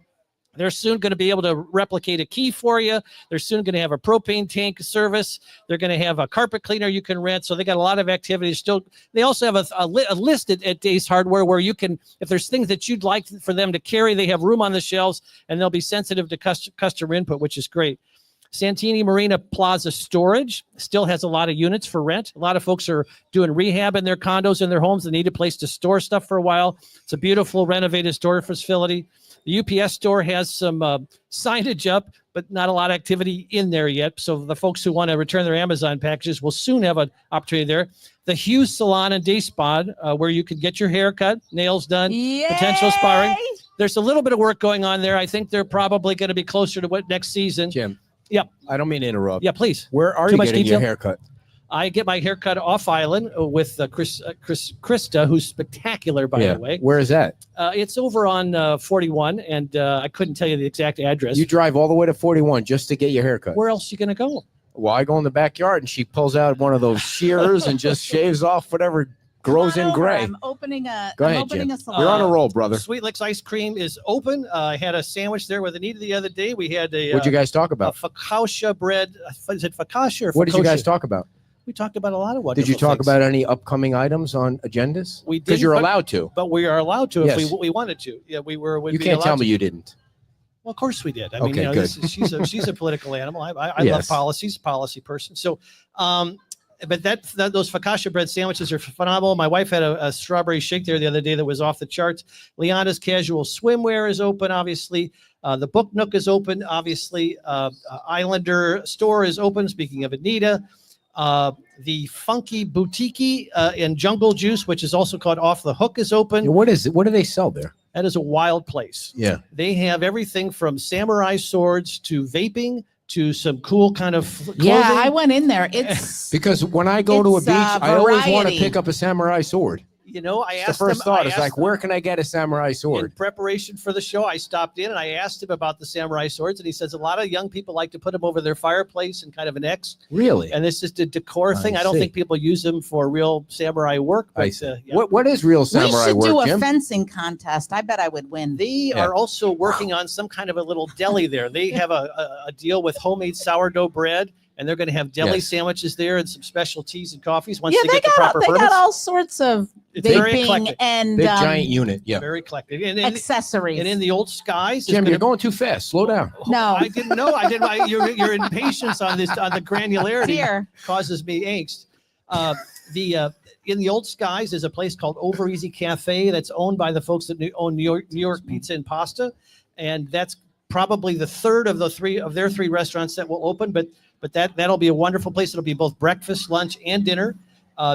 S9: They're soon going to be able to replicate a key for you. They're soon going to have a propane tank service. They're going to have a carpet cleaner you can rent. So they got a lot of activities still. They also have a list at Ace Hardware where you can, if there's things that you'd like for them to carry, they have room on the shelves and they'll be sensitive to customer input, which is great. Santini Marina Plaza Storage still has a lot of units for rent. A lot of folks are doing rehab in their condos and their homes. They need a place to store stuff for a while. It's a beautiful renovated storage facility. The UPS store has some signage up, but not a lot of activity in there yet. So the folks who want to return their Amazon packages will soon have an opportunity there. The Hughes Salon and Day Spa, where you can get your hair cut, nails done, potential sparring. There's a little bit of work going on there. I think they're probably going to be closer to what next season.
S5: Jim.
S9: Yep.
S5: I don't mean to interrupt.
S9: Yeah, please.
S5: Where are you getting your haircut?
S9: I get my haircut off island with Krista, who's spectacular, by the way.
S5: Where is that?
S9: It's over on 41, and I couldn't tell you the exact address.
S5: You drive all the way to 41 just to get your haircut.
S9: Where else are you going to go?
S5: Well, I go in the backyard, and she pulls out one of those shears and just shaves off whatever grows in gray.
S6: I'm opening a salon.
S5: You're on a roll, brother.
S9: Sweet Licks Ice Cream is open. I had a sandwich there with Anita the other day. We had
S5: What'd you guys talk about?
S9: Focaccia bread. Is it focaccia or
S5: What did you guys talk about?
S9: We talked about a lot of wonderful
S5: Did you talk
S9: things.
S5: about any upcoming items on agendas?
S9: We did.
S5: Because you're allowed to.
S9: But we are allowed to
S5: Yes.
S9: if we wanted to. Yeah, we were.
S5: You can't tell me you didn't.
S9: Well, of course we did. I
S5: Okay,
S9: mean,
S5: good.
S9: She's a political animal. I love
S5: Yes.
S9: policies, policy person. So, but those focaccia bread sandwiches are phenomenal. My wife had a strawberry shake there the other day that was off the charts. Liana's Casual Swimwear is open, obviously. The Book Nook is open, obviously. Islander Store is open. Speaking of Anita. The Funky Boutique and Jungle Juice, which is also called Off the Hook, is open.
S5: What is it? What do they sell there?
S9: That is a wild place.
S5: Yeah.
S9: They have everything from samurai swords to vaping to some cool kind of clothing.
S6: Yeah, I went in there. It's
S5: because when I go to a
S6: it's,
S5: beach, I always want to
S6: variety.
S5: pick up a samurai sword.
S9: You know, I
S5: It's
S9: asked
S5: the first
S9: him.
S5: thought.
S9: I
S5: It's like,
S9: asked
S5: where can I get a samurai
S9: in
S5: sword?
S9: preparation for the show, I stopped in and I asked him about the samurai swords, and he says a lot of young people like to put them over their fireplace in kind of an X.
S5: Really?
S9: And it's just a decor
S5: I
S9: thing. I don't
S5: see.
S9: think people use them for real samurai work. But,
S5: I see.
S9: yeah.
S5: What is real
S6: We
S5: samurai
S6: should do
S5: work,
S6: a
S5: Jim?
S6: fencing contest. I bet I would win.
S9: They
S5: Yeah.
S9: are also working on some kind of a little deli there. They have a deal with homemade sourdough bread, and they're going to have deli
S5: Yes.
S9: sandwiches there and some special teas and coffees once
S6: Yeah,
S9: they get the proper
S6: they
S9: permits.
S6: got all sorts of
S9: It's very
S6: vaping
S9: eclectic.
S6: and
S5: Big giant unit. Yeah.
S9: Very eclectic. And
S6: accessories.
S9: in the old skies,
S5: Jim, you're going too fast. Slow down.
S6: No.
S9: I didn't know. I didn't. Your impatience on the granularity
S6: Dear.
S9: causes me angst. In the old skies is a place called Over Easy Cafe that's owned by the folks that own New York Pizza and Pasta, and that's probably the third of their three restaurants that will open. But that'll be a wonderful place. It'll be both breakfast, lunch, and dinner.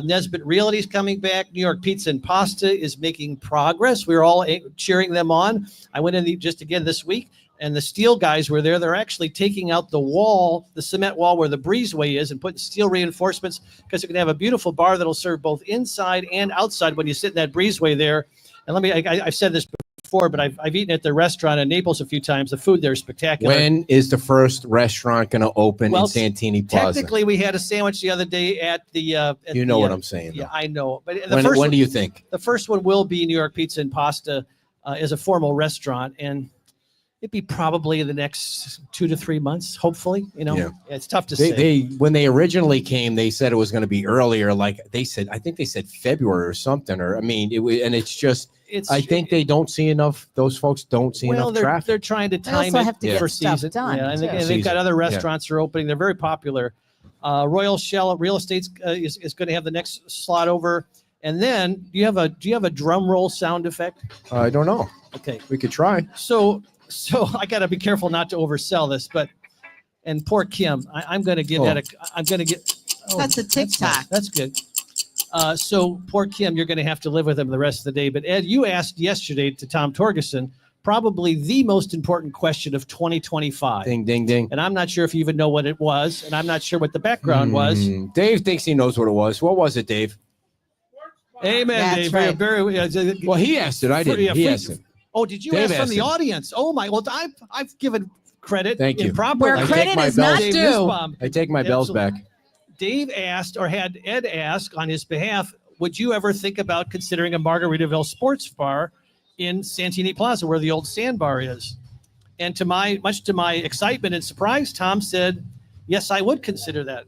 S9: Nesbitt Realty is coming back. New York Pizza and Pasta is making progress. We were all cheering them on. I went in just again this week, and the steel guys were there. They're actually taking out the cement wall where the breezeway is, and putting steel reinforcements because you can have a beautiful bar that'll serve both inside and outside when you sit in that breezeway there. And I've said this before, but I've eaten at the restaurant in Naples a few times. The food there is spectacular.
S5: When is the first restaurant going to open in Santini Plaza?
S9: Technically, we had a sandwich the other day at the.
S5: You know what I'm saying.
S9: Yeah,
S5: though.
S9: I know. But
S5: When do you think?
S9: The first one will be New York Pizza and Pasta as a formal restaurant, and it'd be probably in the next 2 to 3 months, hopefully. You know,
S5: Yeah.
S9: It's tough to say.
S5: They when they originally came, they said it was going to be earlier. Like they said, I think they said February or something. Or I mean, it was, and it's just. I think they don't see enough. Those folks don't see enough traffic.
S9: They're trying to time
S6: also
S9: it
S6: have to get
S9: for
S6: stuff
S9: season.
S6: done,
S9: Yeah, and
S6: too.
S9: they've got
S5: Season,
S9: other
S5: yeah.
S9: restaurants that are opening. They're very popular. Royal Shell Real Estate is going to have the next slot over. And then do you have a drum roll sound effect?
S5: I don't know.
S9: Okay,
S5: We could try.
S9: so I got to be careful not to oversell this, and poor Kim, I'm going to give that I'm going to get. Oh,
S6: That's a
S9: nice.
S6: TikTok.
S9: That's good. So poor Kim, you're going to have to live with him the rest of the day. But Ed, you asked yesterday to Tom Torgerson probably the most important question of 2025.
S5: Ding, ding, ding.
S9: And I'm not sure if you even know what it was, and I'm not sure what the background was.
S5: Dave thinks he knows what it was. What was it, Dave?
S9: Amen,
S6: That's
S9: Dave.
S6: right.
S5: Well, he asked it. I didn't. He asked it.
S9: Oh, did you
S5: Dave
S9: ask from
S5: asked
S9: the
S5: it.
S9: audience? Oh my! Well, I've given credit.
S5: Thank you.
S9: Improperly.
S6: Where
S5: I
S6: credit
S5: take my
S6: is not
S5: bells-
S9: Dave
S6: due.
S9: Nussbaum.
S5: I take my bells back.
S9: Dave asked, or had Ed ask on his behalf, would you ever think about considering a Margaritaville sports bar in Santini Plaza, where the old sandbar is? And much to my excitement and surprise, Tom said, yes, I would consider that.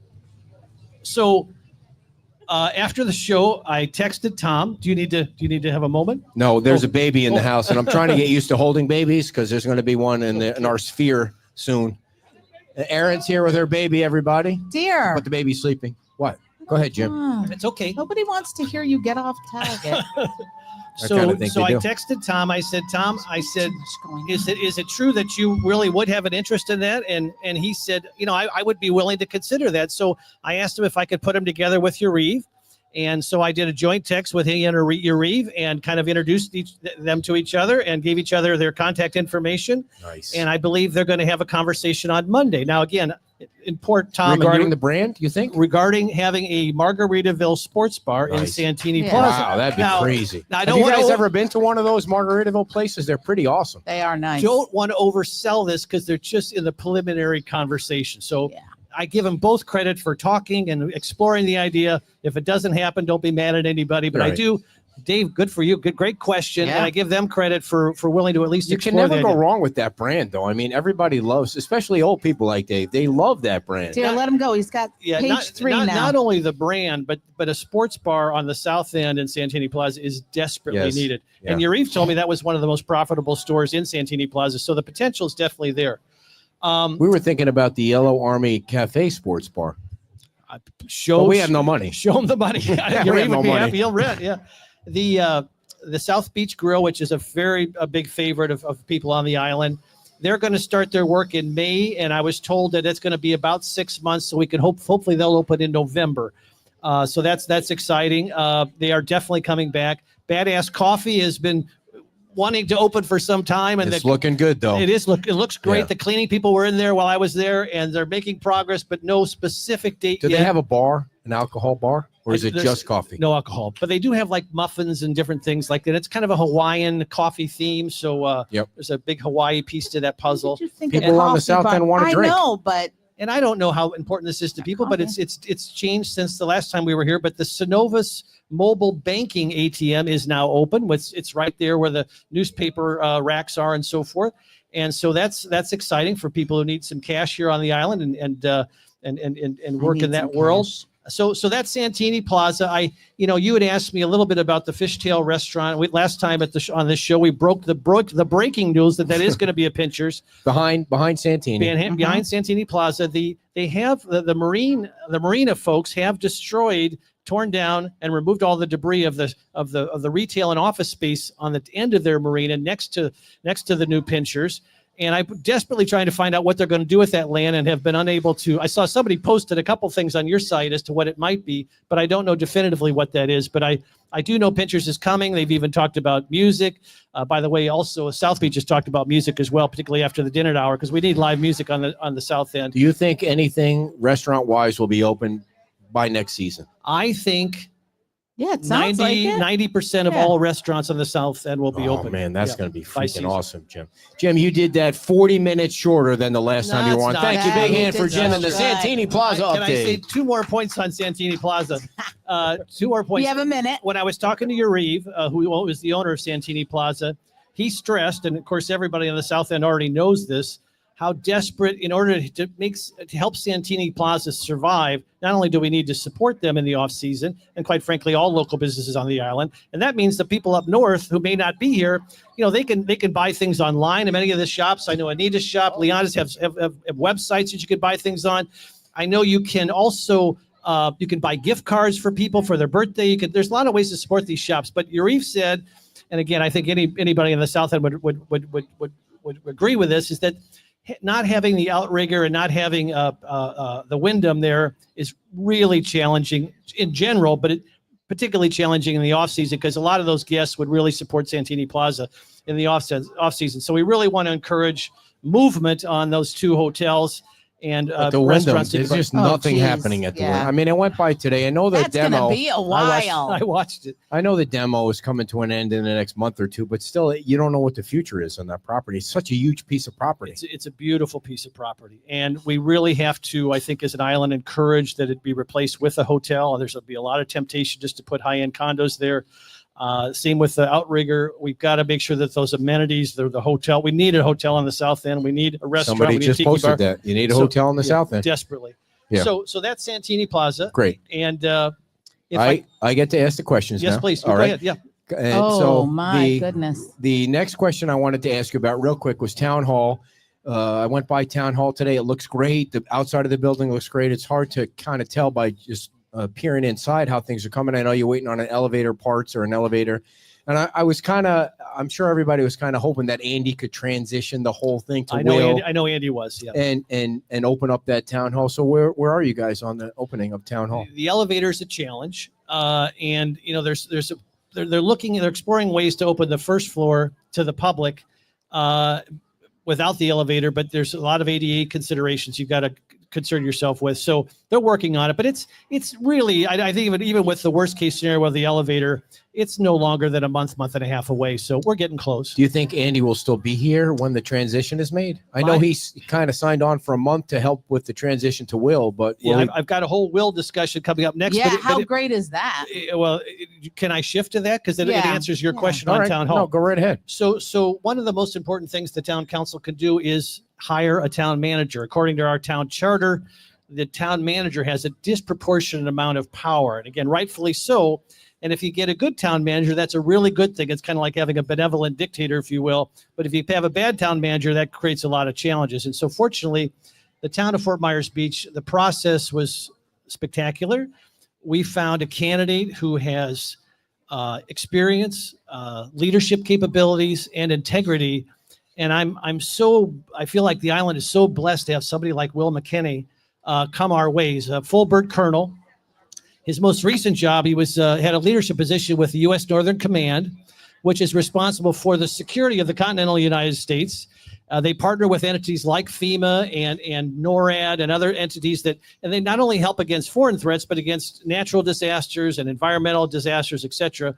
S9: So after the show, I texted Tom. Do you need to have a moment?
S5: No, there's a baby in the house, and I'm trying to get used to holding babies because there's going to be one in our sphere soon. Erin's here with her baby, everybody.
S6: Dear.
S5: But the baby's sleeping. What? Go ahead, Jim.
S6: Oh,
S9: It's okay.
S6: nobody wants to hear you get off target.
S9: So
S5: kinda think they
S9: I
S5: do.
S9: texted Tom. I said, Tom,
S6: Too much going
S9: is
S6: on.
S9: it true that you really would have an interest in that? And he said, I would be willing to consider that. So I asked him if I could put him together with Yariv. And so I did a joint text with he and Yariv and kind of introduced them to each other and gave each other their contact information.
S5: Nice.
S9: And I believe they're going to have a conversation on Monday. Now, again, in Port Tom,
S5: Regarding the brand, you think?
S9: regarding having a Margaritaville sports bar in
S5: Nice.
S9: Santini
S6: Yeah.
S9: Plaza.
S5: Wow, that'd be
S9: Now,
S5: crazy.
S9: now, I
S5: Have
S9: don't
S5: you
S9: wanna
S5: guys
S9: o-
S5: ever been to one of those Margaritaville places? They're pretty awesome.
S6: They are nice.
S9: Don't want to oversell this because they're just in the preliminary conversation. So
S6: Yeah.
S9: I give them both credit for talking and exploring the idea. If it doesn't happen, don't be mad at anybody. But I
S5: Right.
S9: do, Dave, good for you. Great question.
S6: Yeah.
S9: And I give them credit for willing to at least
S5: You can
S9: explore
S5: never
S9: the
S5: go
S9: idea.
S5: wrong with that brand, though. I mean, everybody loves, especially old people like Dave. They love that brand.
S6: Dear, let him go. He's got page
S9: not,
S6: 3
S9: not,
S6: now.
S9: not only the brand, but a sports bar on the south end in Santini Plaza is desperately
S5: Yes.
S9: needed.
S5: Yeah.
S9: And Yariv told me that was one of the most profitable stores in Santini Plaza. So the potential is definitely there.
S5: We were thinking about the Yellow Army Cafe Sports Bar.
S9: Show
S5: But we have no money.
S9: Show them the money.
S5: we have
S9: Yariv
S5: no
S9: would be
S5: money.
S9: happy. He'll rent. Yeah. The South Beach Grill, which is a big favorite of people on the island. They're going to start their work in May, and I was told that it's going to be about 6 months, so we can hopefully they'll open in November. So that's exciting. They are definitely coming back. Badass Coffee has been wanting to open for some time, and
S5: It's looking good, though.
S9: it looks great.
S5: Yeah.
S9: The cleaning people were in there while I was there, and they're making progress, but no specific date
S5: Do
S9: yet.
S5: they have a bar, an alcohol bar? or is it
S9: There's
S5: just coffee?
S9: No alcohol, but they do have like muffins and different things like that. It's kind of a Hawaiian coffee theme. So
S5: Yep.
S9: there's a big Hawaii piece to that puzzle.
S6: What did you think
S5: People
S6: of
S5: on the
S6: coffee
S5: South
S6: bar?
S5: End wanna drink.
S6: I know, but
S9: And I don't know how important this is to people, but
S6: Okay.
S9: it's changed since the last time we were here. But the Synovus mobile banking ATM is now open. It's right there where the newspaper racks are and so forth. And so that's exciting for people who need some cash here on the island and work in that world. So that's Santini Plaza. You had asked me a little bit about the Fishtail restaurant. Last time on this show, we broke the breaking news that is going to be a Pinchers
S5: Behind Santini.
S9: behind Santini Plaza. They have the marina folks have destroyed, torn down, and removed all the debris of the retail and office space on the end of their marina next to the new Pinchers. And I'm desperately trying to find out what they're going to do with that land and have been unable to. I saw somebody posted a couple things on your site as to what it might be, but I don't know definitively what that is. But I do know Pinchers is coming. They've even talked about music. By the way, also South Beach has talked about music as well, particularly after the dinner hour, because we need live music on the South End.
S5: Do you think anything restaurant-wise will be open by next season?
S9: I think
S6: yeah, it sounds like it.
S9: 90% of
S6: Yeah.
S9: all restaurants on the South End will be
S5: Oh,
S9: open.
S5: man, that's
S9: Yeah.
S5: going to be
S9: By
S5: freaking
S9: season.
S5: awesome, Jim. Jim, you did that 40 minutes shorter than the last time you
S9: No,
S5: were on.
S9: it's not.
S5: Thank you.
S6: Yeah,
S5: Big
S6: you
S5: hand for
S6: did
S5: Jim and the
S6: just right.
S5: Santini Plaza
S9: Can I say
S5: update.
S9: 2 more points on Santini Plaza? 2 more points.
S6: We have a minute.
S9: When I was talking to Yariv, who was the owner of Santini Plaza, he stressed, and of course everybody on the South End already knows this, how desperate, in order to help Santini Plaza survive, not only do we need to support them in the off season, and quite frankly, all local businesses on the island, and that means the people up north who may not be here, they can buy things online. And many of the shops, I know Anita's shop, Leona's have websites that you can buy things on. I know you can also you can buy gift cards for people for their birthday. There's a lot of ways to support these shops. But Yariv said, and again, I think anybody in the South End would agree with this, is that not having the outrigger and not having the Wyndham there is really challenging in general, but particularly challenging in the off season, because a lot of those guests would really support Santini Plaza in the off season. So we really want to encourage movement on those 2 hotels and
S5: But the Wyndham,
S9: restaurants.
S5: there's just
S6: Oh,
S5: nothing
S6: geez.
S5: happening at the
S6: Yeah.
S5: Wyndham. I mean, it went by today. I know the
S6: That's
S5: demo.
S6: gonna be a while.
S9: I watched it.
S5: I know the demo is coming to an end in the next month or 2, but still, you don't know what the future is on that property. It's such a huge piece of property.
S9: It's a beautiful piece of property, and we really have to, I think, as an island, encourage that it be replaced with a hotel. There's going to be a lot of temptation just to put high-end condos there. Same with the outrigger. We've got to make sure that those amenities, the hotel. We need a hotel on the South End. We need a restaurant.
S5: Somebody
S9: we need a
S5: just
S9: tiki
S5: posted
S9: bar.
S5: that. You need a
S9: So,
S5: hotel in the
S9: yeah,
S5: South End.
S9: desperately.
S5: Yeah.
S9: So that's Santini Plaza.
S5: Great.
S9: And if
S5: I get to ask the questions
S9: yes,
S5: now.
S9: please.
S5: All
S9: Go
S5: right.
S9: ahead. Yeah.
S5: And
S6: Oh
S5: so
S6: my goodness.
S5: The next question I wanted to ask you about real quick was Town Hall. I went by Town Hall today. It looks great. The outside of the building looks great. It's hard to kind of tell by just peering inside how things are coming. I know you're waiting on an elevator parts or an elevator. And I'm sure everybody was kind of hoping that Andy could transition the whole thing to
S9: I know.
S5: Will
S9: I know Andy was. Yeah.
S5: and open up that Town Hall. So where are you guys on the opening of Town Hall?
S9: The elevator is a challenge, and they're exploring ways to open the first floor to the public without the elevator, but there's a lot of ADA considerations you've got to concern yourself with. So they're working on it, but it's really, I think even with the worst case scenario with the elevator, it's no longer than a month and a half away. So we're getting close.
S5: Do you think Andy will still be here when the transition is made? I know he's kind of signed on for a month to help with the transition to Will, but
S9: Yeah, I've got a whole will discussion coming up next.
S6: Yeah,
S9: but
S6: how great is that?
S9: Can I shift to that? Because it
S6: Yeah.
S9: answers your
S6: Yeah.
S9: question
S5: all
S9: on
S5: right,
S9: Town Hall.
S5: no, go right ahead.
S9: So one of the most important things the town council can do is hire a town manager. According to our town charter, the town manager has a disproportionate amount of power. And again, rightfully so. And if you get a good town manager, that's a really good thing. It's kind of like having a benevolent dictator, if you will. But if you have a bad town manager, that creates a lot of challenges. And so fortunately, the town of Fort Myers Beach, the process was spectacular. We found a candidate who has experience, leadership capabilities, and integrity. And I feel like the island is so blessed to have somebody like Will McKinney come our ways. A full bird colonel. His most recent job, he was had a leadership position with the U.S. Northern Command, which is responsible for the security of the continental United States. They partner with entities like FEMA and NORAD and other entities and they not only help against foreign threats, but against natural disasters and environmental disasters, etc.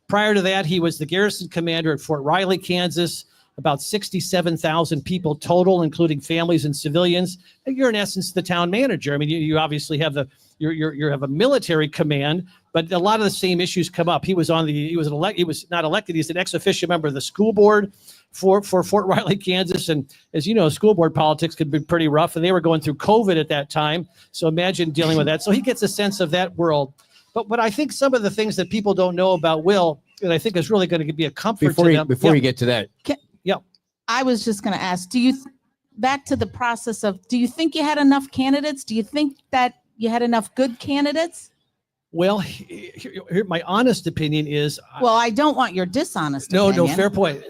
S9: Prior to that, he was the garrison commander at Fort Riley, Kansas, about 67,000 people total, including families and civilians. And you're in essence the town manager. I mean, you obviously have you have a military command, but a lot of the same issues come up. He was not elected. He's an ex officio member of the school board for Fort Riley, Kansas. And as you know, school board politics could be pretty rough, and they were going through COVID at that time. So imagine dealing with that. So he gets a sense of that world. But I think some of the things that people don't know about Will, that I think is really going to be a comfort to them.
S5: Before you get to that,
S6: I was just going to ask, back to the process of, do you think you had enough candidates? Do you think that you had enough good candidates?
S9: Well, here, my honest opinion is.
S6: Well, I don't want your dishonest opinion.
S9: No, fair point.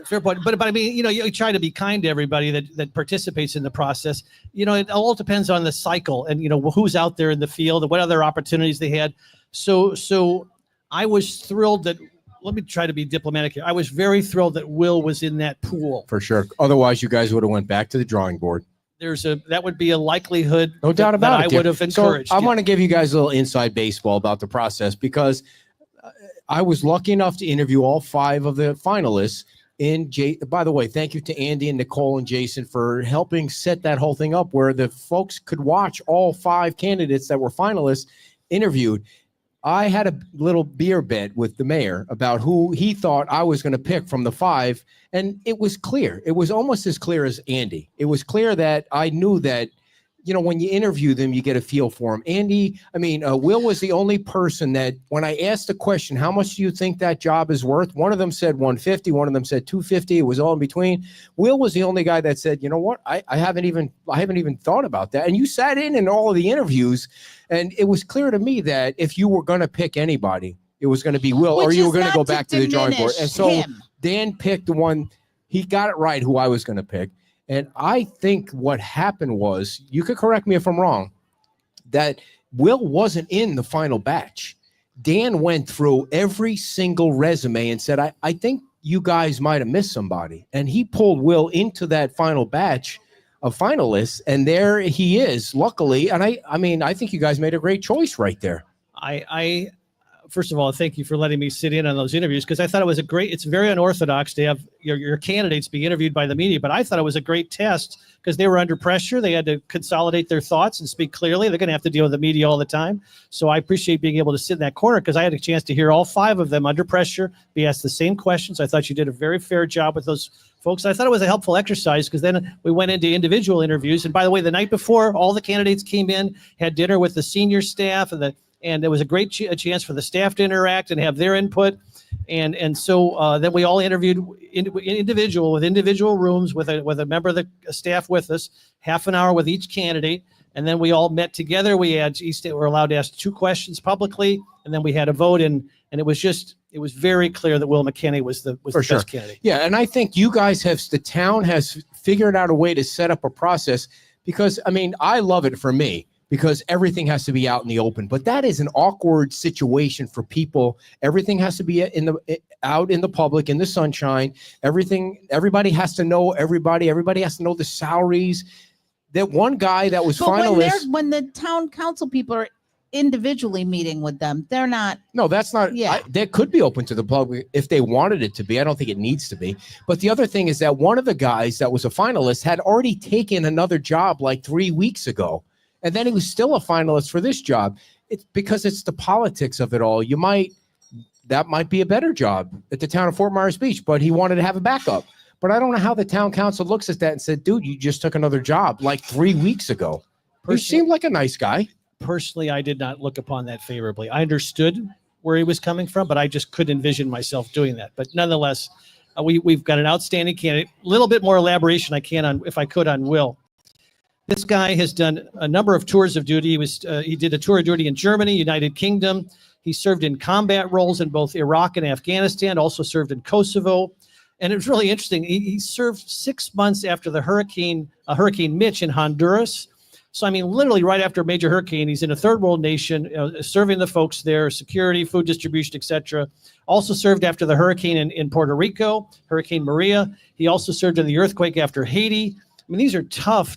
S9: But I mean, you try to be kind to everybody that participates in the process. It all depends on the cycle and, who's out there in the field and what other opportunities they had. So I was thrilled that, let me try to be diplomatic here. I was very thrilled that Will was in that pool.
S5: For sure. Otherwise, you guys would have went back to the drawing board.
S9: That would be a likelihood.
S5: No doubt about it.
S9: I would have encouraged.
S5: So I want to give you guys a little inside baseball about the process, because I was lucky enough to interview all 5 of the finalists. By the way, thank you to Andy and Nicole and Jason for helping set that whole thing up where the folks could watch all 5 candidates that were finalists interviewed. I had a little beer bet with the mayor about who he thought I was going to pick from the 5, and it was clear. It was almost as clear as Andy. It was clear that I knew that, when you interview them, you get a feel for them. Will was the only person that when I asked the question, how much do you think that job is worth? One of them said 150, one of them said 250. It was all in between. Will was the only guy that said, you know what? I haven't even thought about that. And you sat in all of the interviews, and it was clear to me that if you were going to pick anybody, it was going to be Will, or you were going to go back to the drawing board. And so Dan picked the one, he got it right, who I was going to pick. And I think what happened was, you could correct me if I'm wrong, that Will wasn't in the final batch. Dan went through every single resume and said, I think you guys might have missed somebody. And he pulled Will into that final batch of finalists, and there he is, luckily. And I think you guys made a great choice right there.
S9: I first of all, thank you for letting me sit in on those interviews, because I thought it was it's very unorthodox to have your candidates be interviewed by the media, but I thought it was a great test because they were under pressure. They had to consolidate their thoughts and speak clearly. They're going to have to deal with the media all the time. So I appreciate being able to sit in that corner, because I had a chance to hear all 5 of them under pressure be asked the same questions. I thought you did a very fair job with those folks. I thought it was a helpful exercise, because then we went into individual interviews. And by the way, the night before, all the candidates came in, had dinner with the senior staff, and there was a great chance for the staff to interact and have their input. And so then we all interviewed individual rooms with a member of the staff with us, half an hour with each candidate. And then we all met together. We were allowed to ask 2 questions publicly, and then we had a vote. And it was very clear that Will McKinney was the best candidate.
S5: Yeah. And I think the town has figured out a way to set up a process, because I love it for me, because everything has to be out in the open. But that is an awkward situation for people. Everything has to be out in the public, in the sunshine. Everybody has to know everybody. Everybody has to know the salaries. That one guy that was finalist.
S6: When the town council people are individually meeting with them, they're not.
S5: No, that's not.
S6: Yeah.
S5: That could be open to the public if they wanted it to be. I don't think it needs to be. But the other thing is that one of the guys that was a finalist had already taken another job like 3 weeks ago. And then he was still a finalist for this job. It's because it's the politics of it all. That might be a better job at the town of Fort Myers Beach, but he wanted to have a backup. But I don't know how the town council looks at that and said, dude, you just took another job like 3 weeks ago. You seemed like a nice guy.
S9: Personally, I did not look upon that favorably. I understood where he was coming from, but I just couldn't envision myself doing that. But nonetheless, we've got an outstanding candidate. A little bit more elaboration if I could on Will. This guy has done a number of tours of duty. He did a tour of duty in Germany, United Kingdom. He served in combat roles in both Iraq and Afghanistan, also served in Kosovo. And it was really interesting. He served 6 months after Hurricane Mitch in Honduras. So, I mean, literally right after a major hurricane, he's in a third world nation, serving the folks there, security, food distribution, etc. Also served after the hurricane in Puerto Rico, Hurricane Maria. He also served in the earthquake after Haiti. I mean, these are tough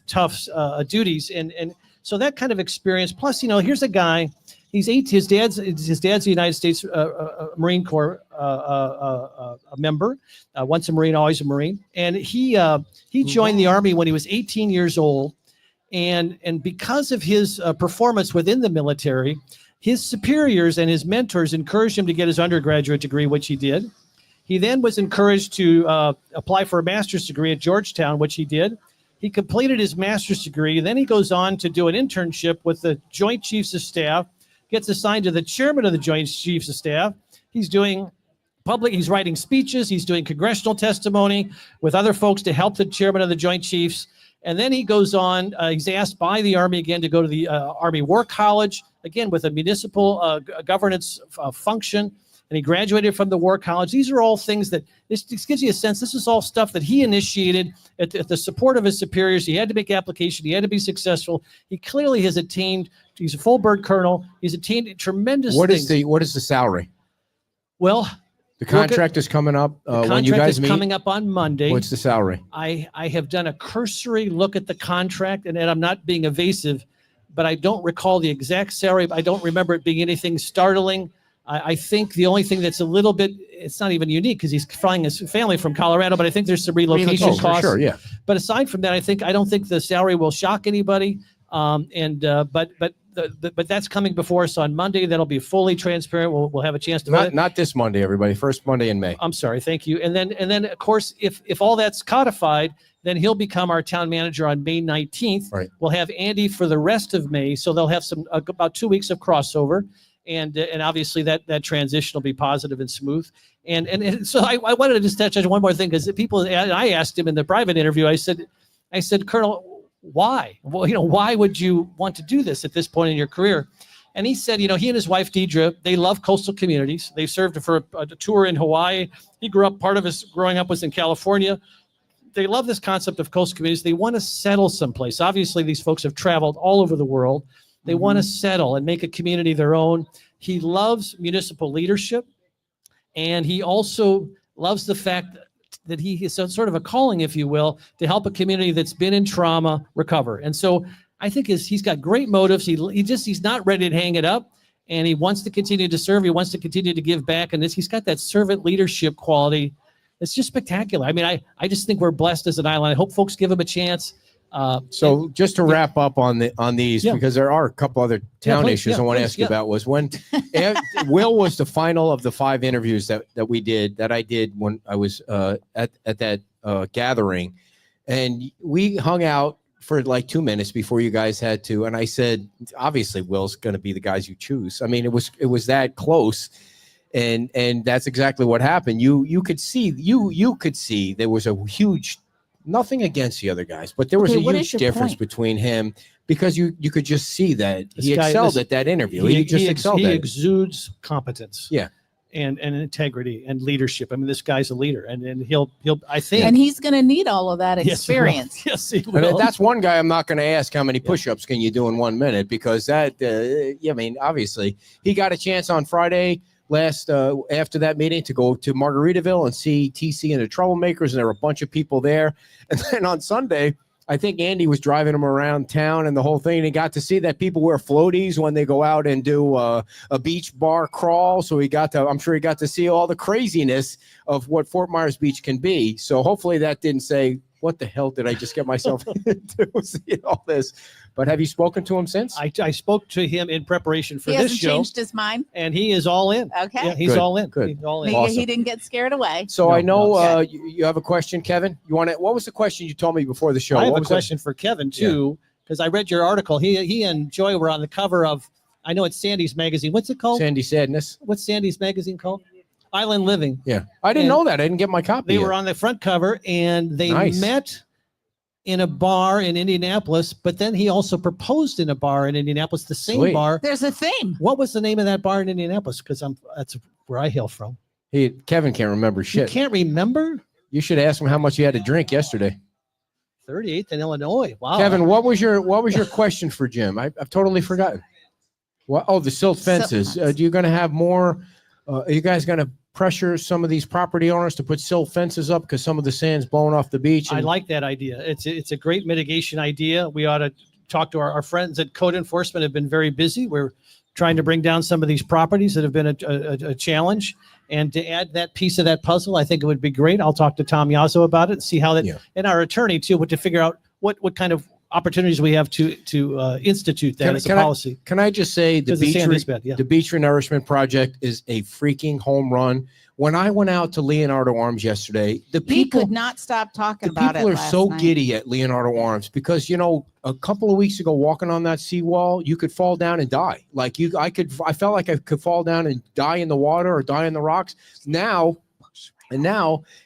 S9: duties. And so that kind of experience, plus, here's a guy, he's 8, his dad's the United States Marine Corps member, once a Marine, always a Marine. And he joined the Army when he was 18 years old. And because of his performance within the military, his superiors and his mentors encouraged him to get his undergraduate degree, which he did. He then was encouraged to apply for a master's degree at Georgetown, which he did. He completed his master's degree. Then he goes on to do an internship with the Joint Chiefs of Staff, gets assigned to the chairman of the Joint Chiefs of Staff. He's writing speeches. He's doing congressional testimony with other folks to help the chairman of the Joint Chiefs. And then he goes on, he's asked by the Army again to go to the Army War College, again with a municipal governance function. And he graduated from the War College. These are all things that, this gives you a sense, this is all stuff that he initiated at the support of his superiors. He had to make application. He had to be successful. He clearly has attained, he's a full bird colonel. He's attained tremendous things.
S5: What is the salary?
S9: Well,
S5: the contract is coming up when you guys meet.
S9: Coming up on Monday.
S5: What's the salary?
S9: I have done a cursory look at the contract, and I'm not being evasive, but I don't recall the exact salary. I don't remember it being anything startling. I think the only thing that's a little bit, it's not even unique because he's flying his family from Colorado, but I think there's some relocation costs.
S5: Sure, yeah.
S9: But aside from that, I don't think the salary will shock anybody. But that's coming before us on Monday. That'll be fully transparent. We'll have a chance to
S5: not this Monday, everybody. First Monday in May.
S9: I'm sorry, thank you. And then of course, if all that's codified, then he'll become our town manager on May 19th.
S5: Right.
S9: We'll have Andy for the rest of May, so they'll have some about 2 weeks of crossover. And obviously that transition will be positive and smooth. And so I wanted to just touch on one more thing, because I asked him in the private interview, I said, Colonel, why? Well, why would you want to do this at this point in your career? And he said, he and his wife, Deidre, they love coastal communities. They served for a tour in Hawaii. He part of his growing up was in California. They love this concept of coastal communities. They want to settle someplace. Obviously, these folks have traveled all over the world. They want to settle and make a community their own. He loves municipal leadership, and he also loves the fact that he is sort of a calling, if you will, to help a community that's been in trauma recover. And so I think he's got great motives. He's not ready to hang it up, and he wants to continue to serve. He wants to continue to give back, and he's got that servant leadership quality. It's just spectacular. I mean, I just think we're blessed as an island. I hope folks give him a chance.
S5: So just to wrap up on these, because there are a couple other town issues I want to ask you about, was when Will was the final of the 5 interviews that I did when I was at that gathering, and we hung out for like 2 minutes before you guys had to, and I said, obviously Will's going to be the guys you choose. I mean, it was that close. And that's exactly what happened. You could see there was a huge, nothing against the other guys, but there was a huge difference between him, because you could just see that he excelled at that interview. He
S9: exudes competence.
S5: Yeah.
S9: And integrity and leadership. I mean, this guy's a leader, and he'll I think.
S6: And he's going to need all of that experience.
S9: Yes, he will.
S5: That's one guy I'm not going to ask how many push-ups can you do in 1 minute, because that, I mean, obviously he got a chance on Friday after that meeting to go to Margaritaville and see TC and the Troublemakers, and there were a bunch of people there. And then on Sunday, I think Andy was driving him around town and the whole thing, and he got to see that people wear floaties when they go out and do a beach bar crawl. So I'm sure he got to see all the craziness of what Fort Myers Beach can be. So hopefully that didn't say, what the hell did I just get myself into, seeing all this? But have you spoken to him since?
S9: I spoke to him in preparation for
S6: He
S9: this
S6: hasn't
S9: show.
S6: changed his mind.
S9: And he is all in.
S6: Okay.
S9: Yeah, he's
S5: Good,
S9: all in.
S5: good.
S9: He's all in.
S6: Maybe
S5: Awesome.
S6: he didn't get scared away.
S5: So
S9: No,
S5: I know
S9: no.
S5: you have a question, Kevin. What was the question you told me before the show?
S9: I have
S5: What
S9: a
S5: was
S9: question for Kevin too, because I read your article. He and Joy were on the cover of, I know it's Sandy's magazine. What's it called?
S5: Sandy Sadness.
S9: What's Sandy's magazine called? Island Living.
S5: Yeah. I didn't know that. I didn't get my copy.
S9: They were on the front cover, and they met in a bar in Indianapolis, but then he also proposed in a bar in Indianapolis, the same bar.
S6: There's a theme.
S9: What was the name of that bar in Indianapolis? Because that's where I hail from.
S5: Kevin can't remember shit.
S9: You can't remember?
S5: You should ask him how much you had to drink yesterday.
S9: 38th in Illinois. Wow.
S5: Kevin, what was your question for Jim? I've totally forgotten. What? Oh, the silt fences.
S6: fence.
S5: Do you going to have more? Are you guys going to pressure some of these property owners to put silt fences up because some of the sand's blowing off the beach?
S9: I like that idea. It's a great mitigation idea. We ought to talk to our friends at code enforcement. Have been very busy. We're trying to bring down some of these properties that have been a challenge. And to add that piece of that puzzle, I think it would be great. I'll talk to Tom Yazzo about it and see how that, and our attorney too, but to figure out what kind of opportunities we have to institute that as a policy.
S5: Can I just say the
S9: Because the sand is bad,
S5: the beach renourishment project is a freaking home run. When I went out to Leonardo Arms yesterday, the
S6: He
S5: people
S6: could not stop talking
S5: the
S6: about it
S5: people are
S6: last
S5: so
S6: night.
S5: giddy at Leonardo Arms because, a couple of weeks ago, walking on that seawall, you could fall down and die. Like I felt like I could fall down and die in the water or die in the rocks. Now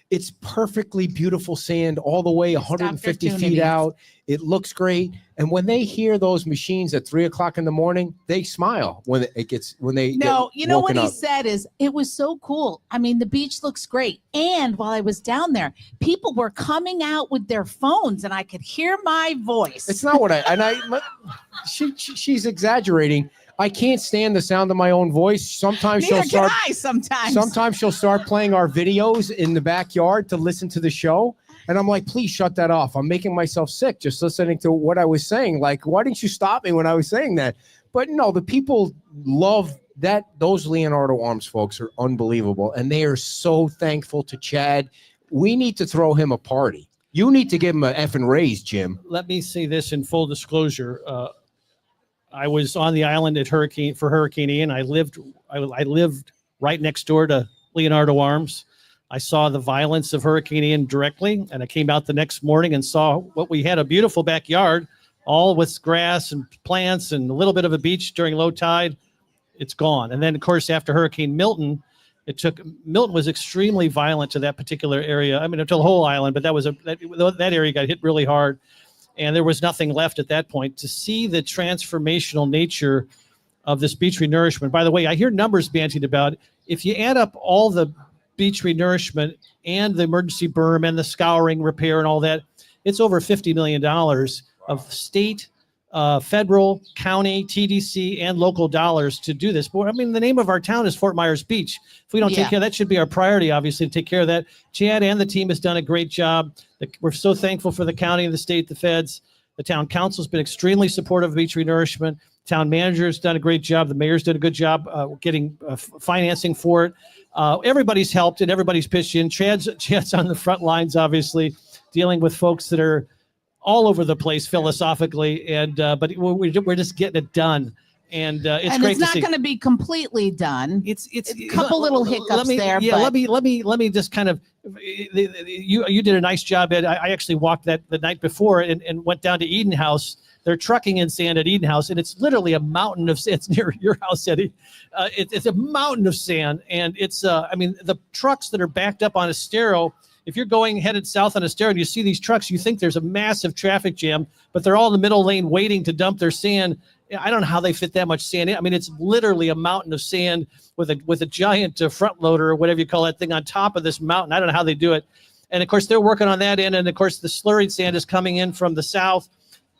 S5: it's perfectly beautiful sand all the way 150 feet
S6: opportunities.
S5: out. It looks great. And when they hear those machines at 3:00 in the morning, they smile when they
S6: No,
S5: get
S6: you know what
S5: woken
S6: he
S5: up.
S6: said is it was so cool. I mean, the beach looks great. And while I was down there, people were coming out with their phones and I could hear my voice.
S5: It's not what she's exaggerating. I can't stand the sound of my own voice. Sometimes
S6: Neither
S5: she'll start.
S6: can I sometimes.
S5: Sometimes she'll start playing our videos in the backyard to listen to the show. And I'm like, please shut that off. I'm making myself sick just listening to what I was saying. Like, why didn't you stop me when I was saying that? But no, the people love that. Those Leonardo Arms folks are unbelievable. And they are so thankful to Chad. We need to throw him a party. You need to give him an effing raise, Jim.
S9: Let me say this in full disclosure. I was on the island at Hurricane Ian. I lived right next door to Leonardo Arms. I saw the violence of Hurricane Ian directly, and I came out the next morning and saw what we had, a beautiful backyard, all with grass and plants and a little bit of a beach during low tide. It's gone. And then, of course, after Hurricane Milton, Milton was extremely violent to that particular area. I mean, to the whole island, but that area got hit really hard. And there was nothing left at that point. To see the transformational nature of this beach renourishment. By the way, I hear numbers bandied about. If you add up all the beach renourishment and the emergency berm and the scouring repair and all that, it's over $50 million of state, federal, county, TDC, and local dollars to do this. But I mean, the name of our town is Fort Myers Beach. If we don't take care of that, should be our priority, obviously, to take care of that. Chad and the team has done a great job. We're so thankful for the county, the state, the feds. The town council's been extremely supportive of beach renourishment. Town manager's done a great job. The mayor's done a good job getting financing for it. Everybody's helped and everybody's pitched in. Chad's on the front lines, obviously, dealing with folks that are all over the place philosophically, and but we're just getting it done, and it's great.
S6: It's not going to be completely done.
S9: It's
S6: a couple little hiccups there.
S9: Yeah,
S6: but
S9: let me just kind of. You did a nice job, Ed. I actually walked that the night before and went down to Eden House. They're trucking in sand at Eden House, and it's literally a mountain of sand. It's near your house, Eddie. It's a mountain of sand, and it's I mean, the trucks that are backed up on Estero. If you're headed south on Estero and you see these trucks, you think there's a massive traffic jam, but they're all in the middle lane waiting to dump their sand. I don't know how they fit that much sand in. I mean, it's literally a mountain of sand with a giant front loader or whatever you call that thing on top of this mountain. I don't know how they do it. And of course, they're working on that end. And of course, the slurried sand is coming in from the south.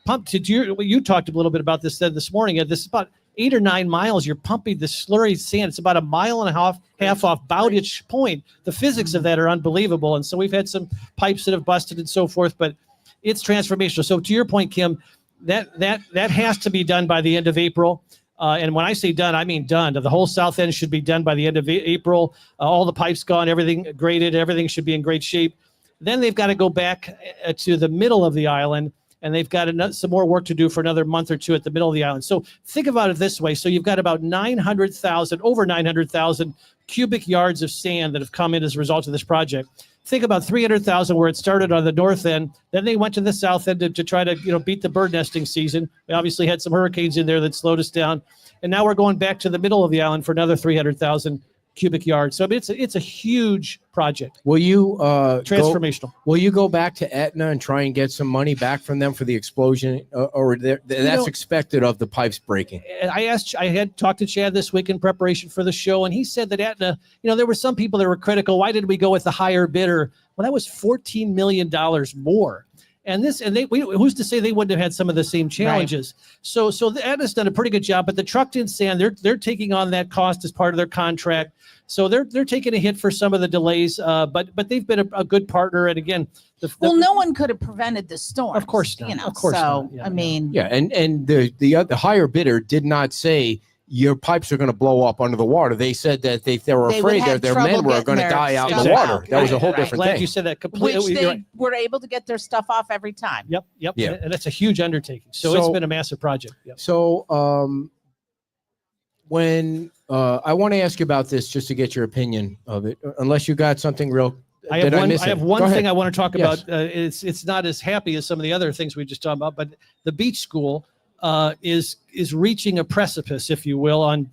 S9: You talked a little bit about this morning. This is about 8 or 9 miles. You're pumping the slurry sand. It's about a mile and a half off Bowditch Point. The physics of that are unbelievable. And so we've had some pipes that have busted and so forth, but it's transformational. So to your point, Kim, that has to be done by the end of April. And when I say done, I mean done. The whole south end should be done by the end of April. All the pipes gone, everything graded, everything should be in great shape. Then they've got to go back to the middle of the island, and they've got some more work to do for another month or two at the middle of the island. So think about it this way. So you've got about over 900,000 cubic yards of sand that have come in as a result of this project. Think about 300,000 where it started on the north end. Then they went to the south end to try to beat the bird nesting season. We obviously had some hurricanes in there that slowed us down. And now we're going back to the middle of the island for another 300,000 cubic yards. So I mean, it's a huge project.
S5: Will you
S9: transformational?
S5: Will you go back to Aetna and try and get some money back from them for the explosion, or that's expected of the pipes breaking?
S9: I had talked to Chad this week in preparation for the show, and he said that Aetna, there were some people that were critical. Why did we go with the higher bidder? Well, that was $14 million more. And who's to say they wouldn't have had some of the same challenges? So Aetna's done a pretty good job, but the truck didn't stand. They're taking on that cost as part of their contract. So they're taking a hit for some of the delays, but they've been a good partner. And again,
S6: no one could have prevented the storm.
S9: Of course not.
S6: You know,
S9: Of course
S6: so
S9: not. Yeah,
S6: I mean,
S5: Yeah, and the higher bidder did not say your pipes are going to blow up under the water. They said that they were
S6: They would
S5: afraid
S6: have
S5: that their
S6: trouble
S5: men were
S6: getting
S5: going to
S6: their
S5: die out in the
S9: stuff
S5: water.
S6: out.
S5: That was a
S6: Right,
S5: whole
S6: right.
S5: different
S9: Glad
S5: thing.
S9: you said that
S6: which
S9: completely.
S6: they
S9: You're right.
S6: were able to get their stuff off every time.
S9: Yep.
S5: Yeah.
S9: And that's a huge undertaking. So it's
S5: So-
S9: been a massive project. Yep.
S5: So when I want to ask you about this just to get your opinion of it, unless you got something real.
S9: I
S5: Did
S9: have one.
S5: miss
S9: I
S5: it?
S9: have one
S5: Go
S9: thing
S5: ahead.
S9: I want to talk
S5: Yes.
S9: about. It's not as happy as some of the other things we just talked about, but the beach school is reaching a precipice, if you will, on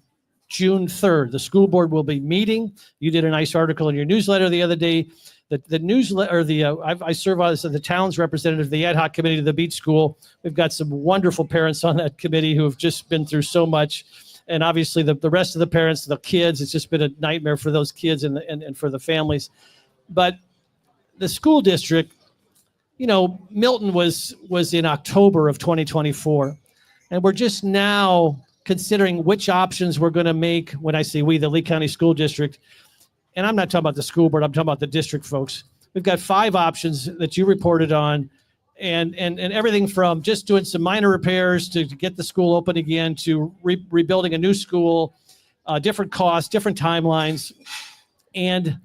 S9: June 3rd. The school board will be meeting. You did a nice article in your newsletter the other day. The newsletter, I serve as the town's representative of the ad hoc committee to the beach school. We've got some wonderful parents on that committee who have just been through so much. And obviously the rest of the parents, the kids, it's just been a nightmare for those kids and for the families. But the school district, Milton was in October of 2024. And we're just now considering which options we're going to make. When I say we, the Lee County School District, and I'm not talking about the school board, I'm talking about the district folks. We've got 5 options that you reported on, and everything from just doing some minor repairs to get the school open again to rebuilding a new school, different costs, different timelines, and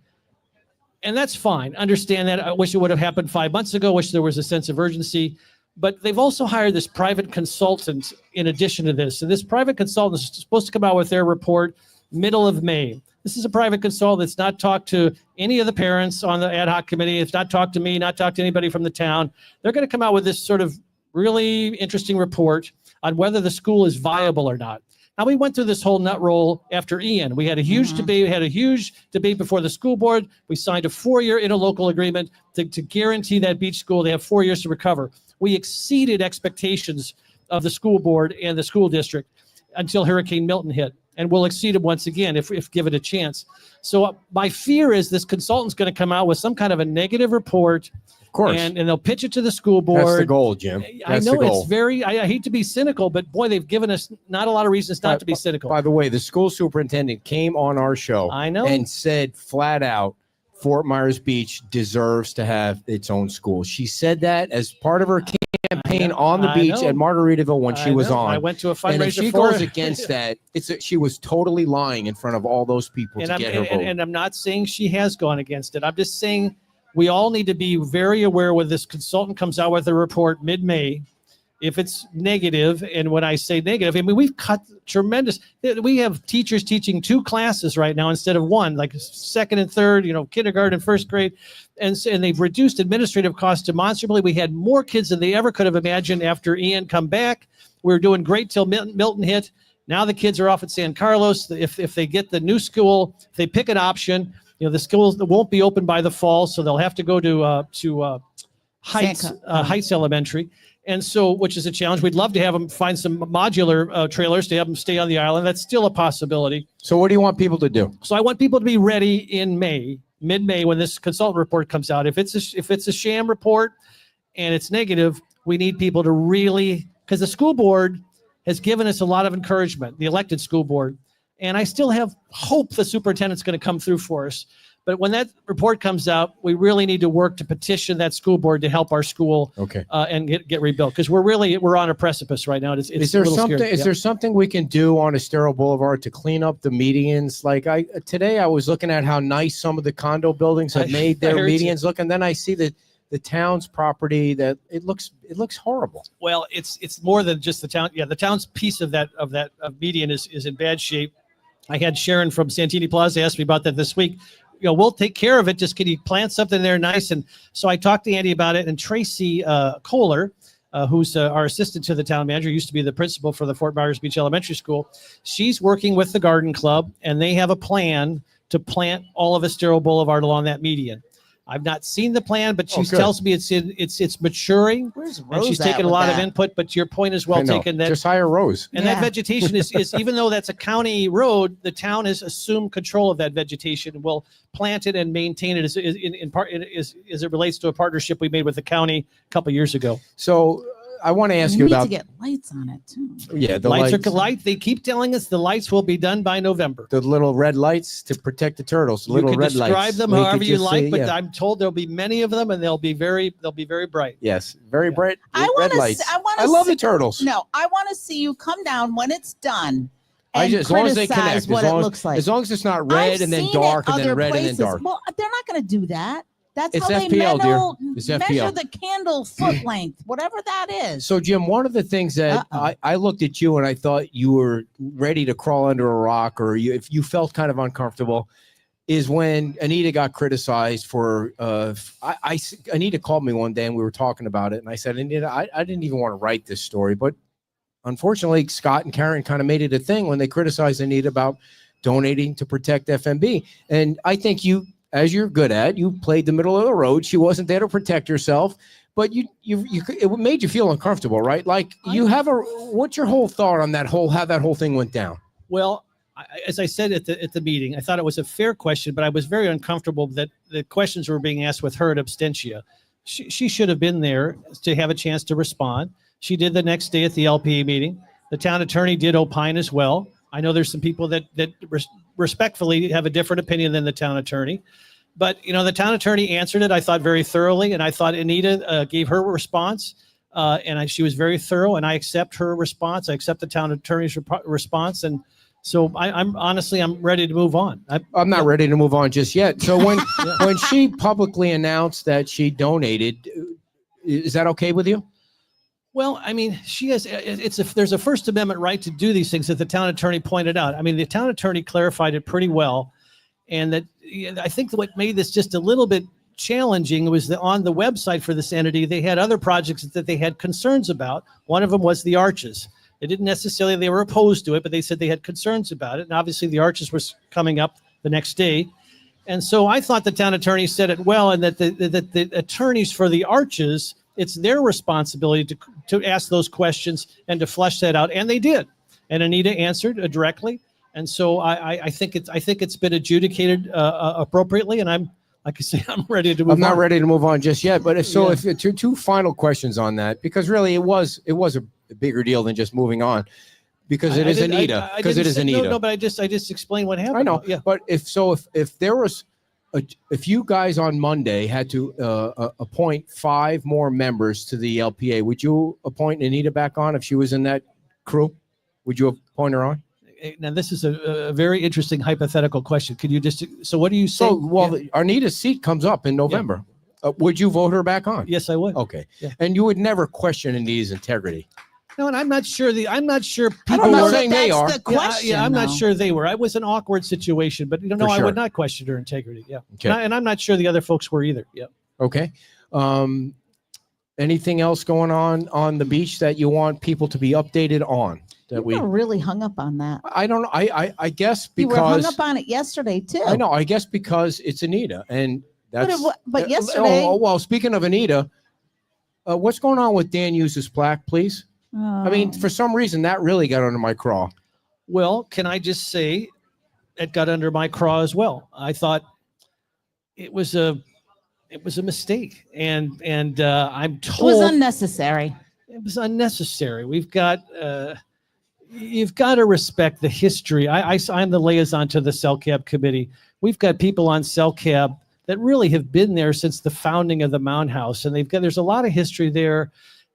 S9: that's fine. Understand that. I wish it would have happened 5 months ago. Wish there was a sense of urgency. But they've also hired this private consultant in addition to this. And this private consultant is supposed to come out with their report middle of May. This is a private consultant that's not talked to any of the parents on the ad hoc committee. It's not talked to me, not talked to anybody from the town. They're going to come out with this sort of really interesting report on whether the school is viable or not. Now, we went through this whole nut roll after Ian. We had a huge debate. We had a huge debate before the school board. We signed a 4-year interlocal agreement to guarantee that beach school. They have 4 years to recover. We exceeded expectations of the school board and the school district until Hurricane Milton hit. And we'll exceed it once again if given a chance. So my fear is this consultant's going to come out with some kind of a negative report.
S5: Of course.
S9: And they'll pitch it to the school board.
S5: That's the goal, Jim.
S9: I
S5: That's
S9: know
S5: the goal.
S9: it's very, I hate to be cynical, but boy, they've given us not a lot of reasons not to be cynical.
S5: By the way, the school superintendent came on our show
S9: I know.
S5: and said flat out, Fort Myers Beach deserves to have its own school. She said that as part of her campaign on the
S9: I
S5: beach
S9: know.
S5: at Margaritaville when she
S9: I
S5: was
S9: know.
S5: on.
S9: I went to a
S5: And if
S9: fundraiser
S5: she
S9: for
S5: goes
S9: it.
S5: against that, she was totally lying in front of all those people
S9: and
S5: to
S9: I'm,
S5: get her
S9: and,
S5: vote.
S9: and I'm not saying she has gone against it. I'm just saying we all need to be very aware when this consultant comes out with a report mid-May, if it's negative. And when I say negative, I mean, we've cut tremendous. We have teachers teaching 2 classes right now instead of 1, like second and third, kindergarten and first grade. And they've reduced administrative costs demonstrably. We had more kids than they ever could have imagined after Ian come back. We were doing great till Milton hit. Now the kids are off at San Carlos. If they get the new school, if they pick an option, the schools won't be open by the fall, so they'll have to go to Heights Elementary. And so, which is a challenge. We'd love to have them find some modular trailers to have them stay on the island. That's still a possibility.
S5: So what do you want people to do?
S9: So I want people to be ready in May, mid-May, when this consultant report comes out. If it's a sham report and it's negative, we need people to really, because the school board has given us a lot of encouragement, the elected school board, and I still have hope the superintendent's going to come through for us. But when that report comes out, we really need to work to petition that school board to help our school and get rebuilt, because we're on a precipice right now. It's
S5: Is there
S9: a little
S5: something?
S9: scary.
S5: Is
S9: Yeah.
S5: there something we can do on Estero Boulevard to clean up the medians? Like today, I was looking at how nice some of the condo buildings have made their
S9: heard you.
S5: medians look, and then I see the town's property that it looks horrible.
S9: Well, it's more than just the town. Yeah, the town's piece of median is in bad shape. I had Sharon from Santini Plaza ask me about that this week. We'll take care of it. Just can you plant something there nice? And so I talked to Andy about it, and Tracy Kohler, who's our assistant to the town manager, used to be the principal for the Fort Myers Beach Elementary School. She's working with the garden club, and they have a plan to plant all of Estero Boulevard along that median. I've not seen the plan, but she
S5: Oh, good.
S9: tells me it's maturing.
S6: Where's
S9: And
S6: Rose
S9: she's
S6: at
S9: taken a
S6: with
S9: lot of
S6: that?
S9: input, but your point is
S5: I
S9: well
S5: know.
S9: taken. That
S5: Just hire Rose.
S9: and that
S6: Yeah.
S9: vegetation is even though that's a county road, the town has assumed control of that vegetation and will plant it and maintain it as it relates to a partnership we made with the county a couple years ago.
S5: So I want to ask
S6: We
S5: you
S6: need
S5: about
S6: to get lights on it too.
S5: the
S9: Lights are light. They keep telling us the lights will be done by November.
S5: the little red lights to protect the turtles.
S9: You
S5: Little
S9: can
S5: red
S9: describe
S5: lights.
S9: them
S5: We could
S9: however you
S5: just
S9: like,
S5: say,
S9: but
S5: yeah.
S9: I'm told there'll be many of them, and they'll be very bright.
S5: Yes, very
S9: Yeah.
S5: bright
S6: I
S5: red
S6: wanna
S5: lights.
S6: s- I wanna
S5: I love
S6: s-
S5: the turtles.
S6: No, I want to see you come down when it's done and
S5: As long as they
S6: criticize
S5: connect,
S6: what it looks like.
S5: as long as it's not red
S6: I've
S5: and then
S6: seen it
S5: dark and then
S6: other
S5: red and then
S6: places.
S5: dark.
S6: Well, they're not going to do that. That's
S5: It's
S6: how they
S5: FPL, dear. It's
S6: measure
S5: FPL.
S6: the candle foot length, whatever that is.
S5: So, Jim, one of the things that I looked at you and I thought you were ready to crawl under a rock, or if you felt kind of uncomfortable, is when Anita got criticized for. Anita called me one day and we were talking about it, and I said, Anita, I didn't even want to write this story, but unfortunately, Scott and Karen kind of made it a thing when they criticized Anita about donating to protect FMB, and I think you, as you're good at, you played the middle of the road. She wasn't there to protect herself, but it made you feel uncomfortable, right? Like what's your whole thought on how that whole thing went down?
S9: Well, as I said at the meeting, I thought it was a fair question, but I was very uncomfortable that the questions were being asked with her at abstentia. She should have been there to have a chance to respond. She did the next day at the LPA meeting. The town attorney did opine as well. I know there's some people that respectfully have a different opinion than the town attorney. But, the town attorney answered it, I thought, very thoroughly. And I thought Anita gave her response. She was very thorough. And I accept her response. I accept the town attorney's response. And so I'm ready to move on.
S5: I'm not ready to move on just yet. So when she publicly announced that she donated, is that okay with you?
S9: Well, I mean, she has. There's a First Amendment right to do these things that the town attorney pointed out. I mean, the town attorney clarified it pretty well, and that I think what made this just a little bit challenging was that on the website for this entity, they had other projects that they had concerns about. One of them was the arches. They didn't necessarily, they were opposed to it, but they said they had concerns about it. And obviously, the arches was coming up the next day, and so I thought the town attorney said it well, and that the attorneys for the arches, it's their responsibility to ask those questions and to flesh that out, and they did. And Anita answered directly, and so I think it's been adjudicated appropriately. And I'm ready to move on.
S5: I'm not ready to move on just yet, but if two final questions on that, because really it was a bigger deal than just moving on, because it is Anita. Because it is Anita.
S9: No, but I just explained what happened.
S5: I know.
S9: Yeah.
S5: But if there was. If you guys on Monday had to appoint 5 more members to the LPA, would you appoint Anita back on if she was in that crew? Would you appoint her on?
S9: Now, this is a very interesting hypothetical question. Could you so what do you say?
S5: Anita's seat comes up in November. Would you vote her back on?
S9: Yes, I would.
S5: Okay.
S9: Yeah.
S5: And you would never question Anita's integrity.
S9: No, and I'm not sure people
S5: I'm not
S6: know
S5: saying
S6: that
S5: they
S6: that's
S5: are.
S6: the question,
S9: I'm not
S6: though.
S9: sure they were. It was an awkward situation, but
S5: For
S9: I
S5: sure.
S9: would not question her integrity. Yeah.
S5: Okay.
S9: And I'm not sure the other folks were either. Yeah.
S5: Okay. Anything else going on the beach that you want people to be updated on?
S6: You were really hung up on that.
S5: I don't know. I guess
S6: You were hung
S5: because
S6: up on it yesterday too.
S5: I know. I guess because it's Anita, and that's.
S6: But yesterday.
S5: Well, speaking of Anita, what's going on with Dan Hughes' plaque, please? I mean, for some reason, that really got under my craw.
S9: Well, can I just say it got under my craw as well. I thought it was a mistake. And I'm told
S6: It was unnecessary.
S9: it was unnecessary. We've got, you've got to respect the history. I'm the liaison to the CellCab committee. We've got people on CellCab that really have been there since the founding of the Mound House. And there's a lot of history there.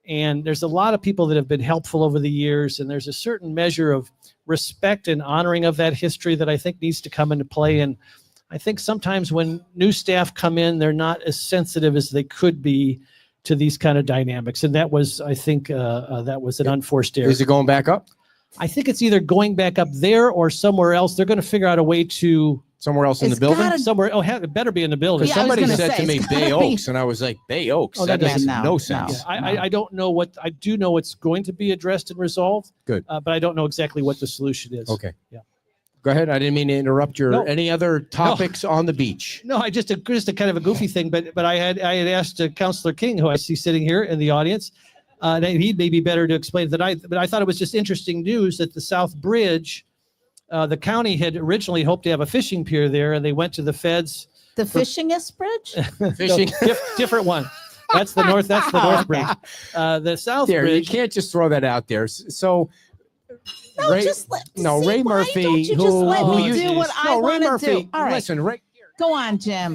S9: And there's a lot of people that have been helpful over the years. And there's a certain measure of respect and honoring of that history that I think needs to come into play. And I think sometimes when new staff come in, they're not as sensitive as they could be to these kind of dynamics. And that was, I think, that was an unforced error.
S5: Is it going back up?
S9: I think it's either going back up there or somewhere else. They're going to figure out a way to
S5: somewhere else in
S6: It's
S5: the building?
S6: gotta-
S9: somewhere. Oh, it better be in the building.
S5: Because
S6: Yeah, I was
S5: somebody
S6: gonna
S5: said
S6: say,
S5: to me
S6: it's
S5: Bay
S6: gotta be-
S5: Oaks, and I was like, Bay Oaks?
S9: Oh,
S5: that
S9: that
S5: makes
S6: doesn't-
S5: no
S6: no,
S5: sense.
S6: no.
S9: I don't know what I do know it's going to be addressed and resolved.
S5: Good.
S9: But I don't know exactly what the solution is.
S5: Okay.
S9: Yeah.
S5: Go ahead. I didn't mean to interrupt your
S9: No.
S5: any other topics on the beach.
S9: No, just a kind of a goofy thing, but I had asked Councilor King, who I see sitting here in the audience, and he may be better to explain than but I thought it was just interesting news that the South Bridge, the county had originally hoped to have a fishing pier there, and they went to the feds.
S6: The fishingest bridge?
S5: Fishing.
S9: Different one. That's the north. That's the north bridge. The South
S5: There, you
S9: Bridge.
S5: can't just throw that out there. So,
S6: No,
S5: Ray,
S6: just let.
S5: no,
S6: see,
S5: Ray
S6: why
S5: Murphy,
S6: don't you just
S5: who
S6: let me
S9: you-
S6: do what I
S5: no, Ray
S6: want to
S5: Murphy.
S6: do? All right,
S5: Listen, Ray.
S6: go on, Jim.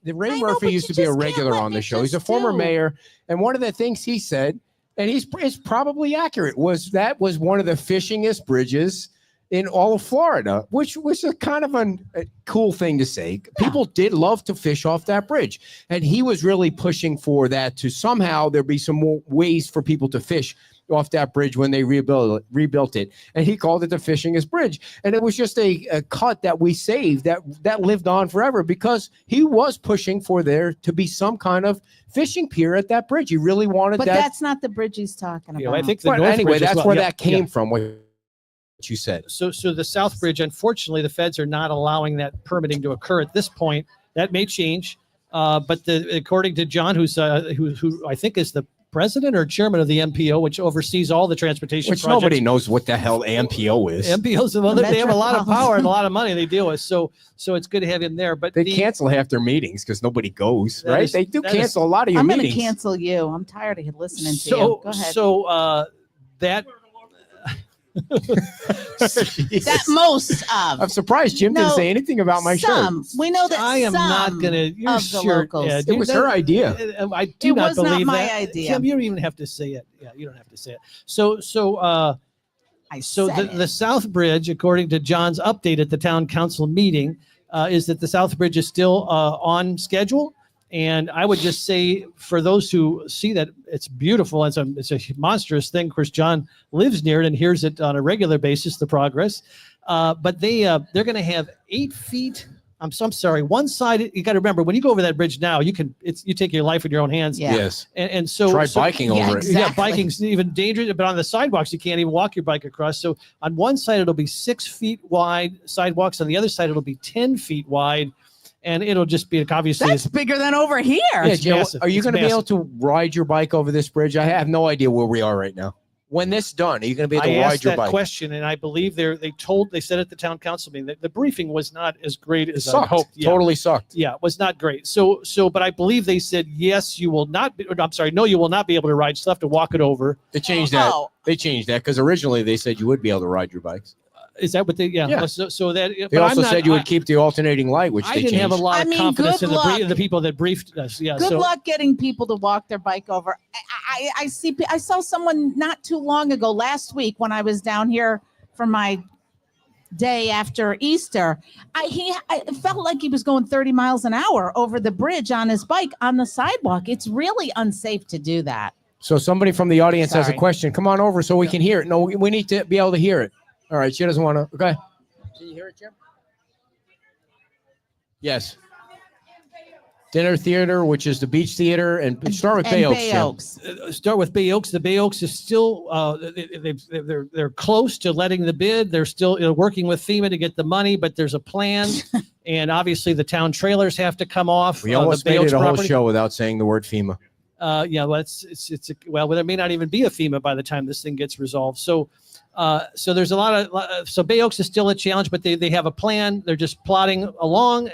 S5: Ray
S6: I know,
S5: Murphy
S6: but
S5: used
S6: you
S5: to be a
S6: just can't
S5: regular
S6: let
S5: on the
S6: me
S5: show. He's a
S6: just
S5: former
S6: do.
S5: mayor, and one of the things he said, and it's probably accurate, was that was one of the fishingest bridges in all of Florida, which was a kind of a cool thing to say. People did love to fish off that bridge, and he was really pushing for that to somehow there be some more ways for people to fish off that bridge when they rebuilt it. And he called it the fishingest bridge. And it was just a cut that we saved that lived on forever because he was pushing for there to be some kind of fishing pier at that bridge. He really wanted
S6: But
S5: that.
S6: that's not the bridge he's talking about.
S9: Yeah, I think the
S5: But
S9: North
S5: anyway,
S9: Bridge as
S5: that's
S9: well.
S5: where
S9: Yeah,
S5: that came
S9: yeah.
S5: from, what you said.
S9: So the South Bridge, unfortunately, the feds are not allowing that permitting to occur at this point. That may change, but according to John, who I think is the president or chairman of the MPO, which oversees all the transportation
S5: Which
S9: projects.
S5: nobody knows what the hell AMPO is.
S9: MPOs, well, they have a lot of power and a lot of money they deal with. So it's good to have him there. But
S5: They cancel half their meetings because nobody goes,
S9: That
S5: right?
S9: is-
S5: They do
S9: that is-
S5: cancel a lot of your
S6: I'm going to
S5: meetings.
S6: cancel you. I'm tired of listening to you.
S9: So
S6: Go ahead.
S9: that
S6: That most
S5: I'm
S6: of.
S5: surprised Jim didn't
S6: No,
S5: say anything about my shirt.
S6: some. We know that
S9: I am not
S6: some
S9: gonna. Your
S6: of the
S9: shirt,
S6: locals.
S9: yeah,
S5: It was her idea.
S9: I do
S6: It
S9: not
S6: was not
S9: believe
S6: my
S9: that.
S6: idea.
S9: Kim, you don't even have to say it. Yeah, you don't have to say it. So
S6: I
S9: So
S6: said
S9: the
S6: it.
S9: South Bridge, according to John's update at the town council meeting, is that the South Bridge is still on schedule. And I would just say for those who see that it's beautiful, it's a monstrous thing. Of course, John lives near it and hears it on a regular basis, the progress. But they're going to have 8 feet. I'm sorry. One side, you got to remember when you go over that bridge now, you take your life in your own hands.
S6: Yeah.
S5: Yes.
S9: And so
S5: Try biking
S6: yeah,
S5: over it.
S6: exactly.
S9: Yeah, biking's even dangerous, but on the sidewalks, you can't even walk your bike across. So on one side, it'll be 6 feet wide sidewalks. On the other side, it'll be 10 feet wide. And it'll just be obviously.
S6: That's bigger than over here.
S5: Yeah,
S9: It's
S5: Jim,
S9: massive.
S5: are you
S9: It's
S5: going to be able
S9: massive.
S5: to ride your bike over this bridge? I have no idea where we are right now. When this is done, are you going to be able to
S9: I
S5: ride
S9: asked
S5: your
S9: that
S5: bike?
S9: question, and I believe they said at the town council meeting that the briefing was not as great
S5: It
S9: as I
S5: sucked.
S9: hoped. Yeah.
S5: Totally sucked.
S9: Yeah, it was not great. So, but I believe they said, yes, you will not be, I'm sorry, no, you will not be able to ride. You'll have to walk it over.
S5: They changed that.
S6: Oh.
S5: They changed that because originally they said you would be able to ride your bikes.
S9: Is that what they, yeah.
S5: Yeah.
S9: So that,
S5: They also said you would keep the alternating light, which
S9: I
S5: they
S9: didn't
S5: changed.
S9: have a lot
S6: I
S9: of
S6: mean,
S9: confidence
S6: good
S9: in
S6: luck.
S9: the people that briefed us. Yeah.
S6: Good
S9: so,
S6: luck getting people to walk their bike over. I saw someone not too long ago, last week, when I was down here for my day after Easter. I felt like he was going 30 miles an hour over the bridge on his bike on the sidewalk. It's really unsafe to do that.
S5: So somebody from the audience has a
S6: Sorry.
S5: question. Come on over so we can hear it. No, we need to be able to hear it. All right. She doesn't want to. Okay. Can you hear it, Jim? Yes. Dinner Theater, which is the Beach Theater, and start with Bay
S6: And
S5: Oaks.
S6: Bay
S5: Jim.
S6: Oaks.
S9: start with Bay Oaks. The Bay Oaks is still they're close to letting the bid. They're still working with FEMA to get the money, but there's a plan, and obviously the town trailers have to come off.
S5: We almost
S9: the Bay
S5: made
S9: Oaks
S5: it a whole
S9: property.
S5: show without saying the word FEMA.
S9: Yeah, well, well, there may not even be a FEMA by the time this thing gets resolved. So there's a lot of so Bay Oaks is still a challenge, but they have a plan. They're just plodding along,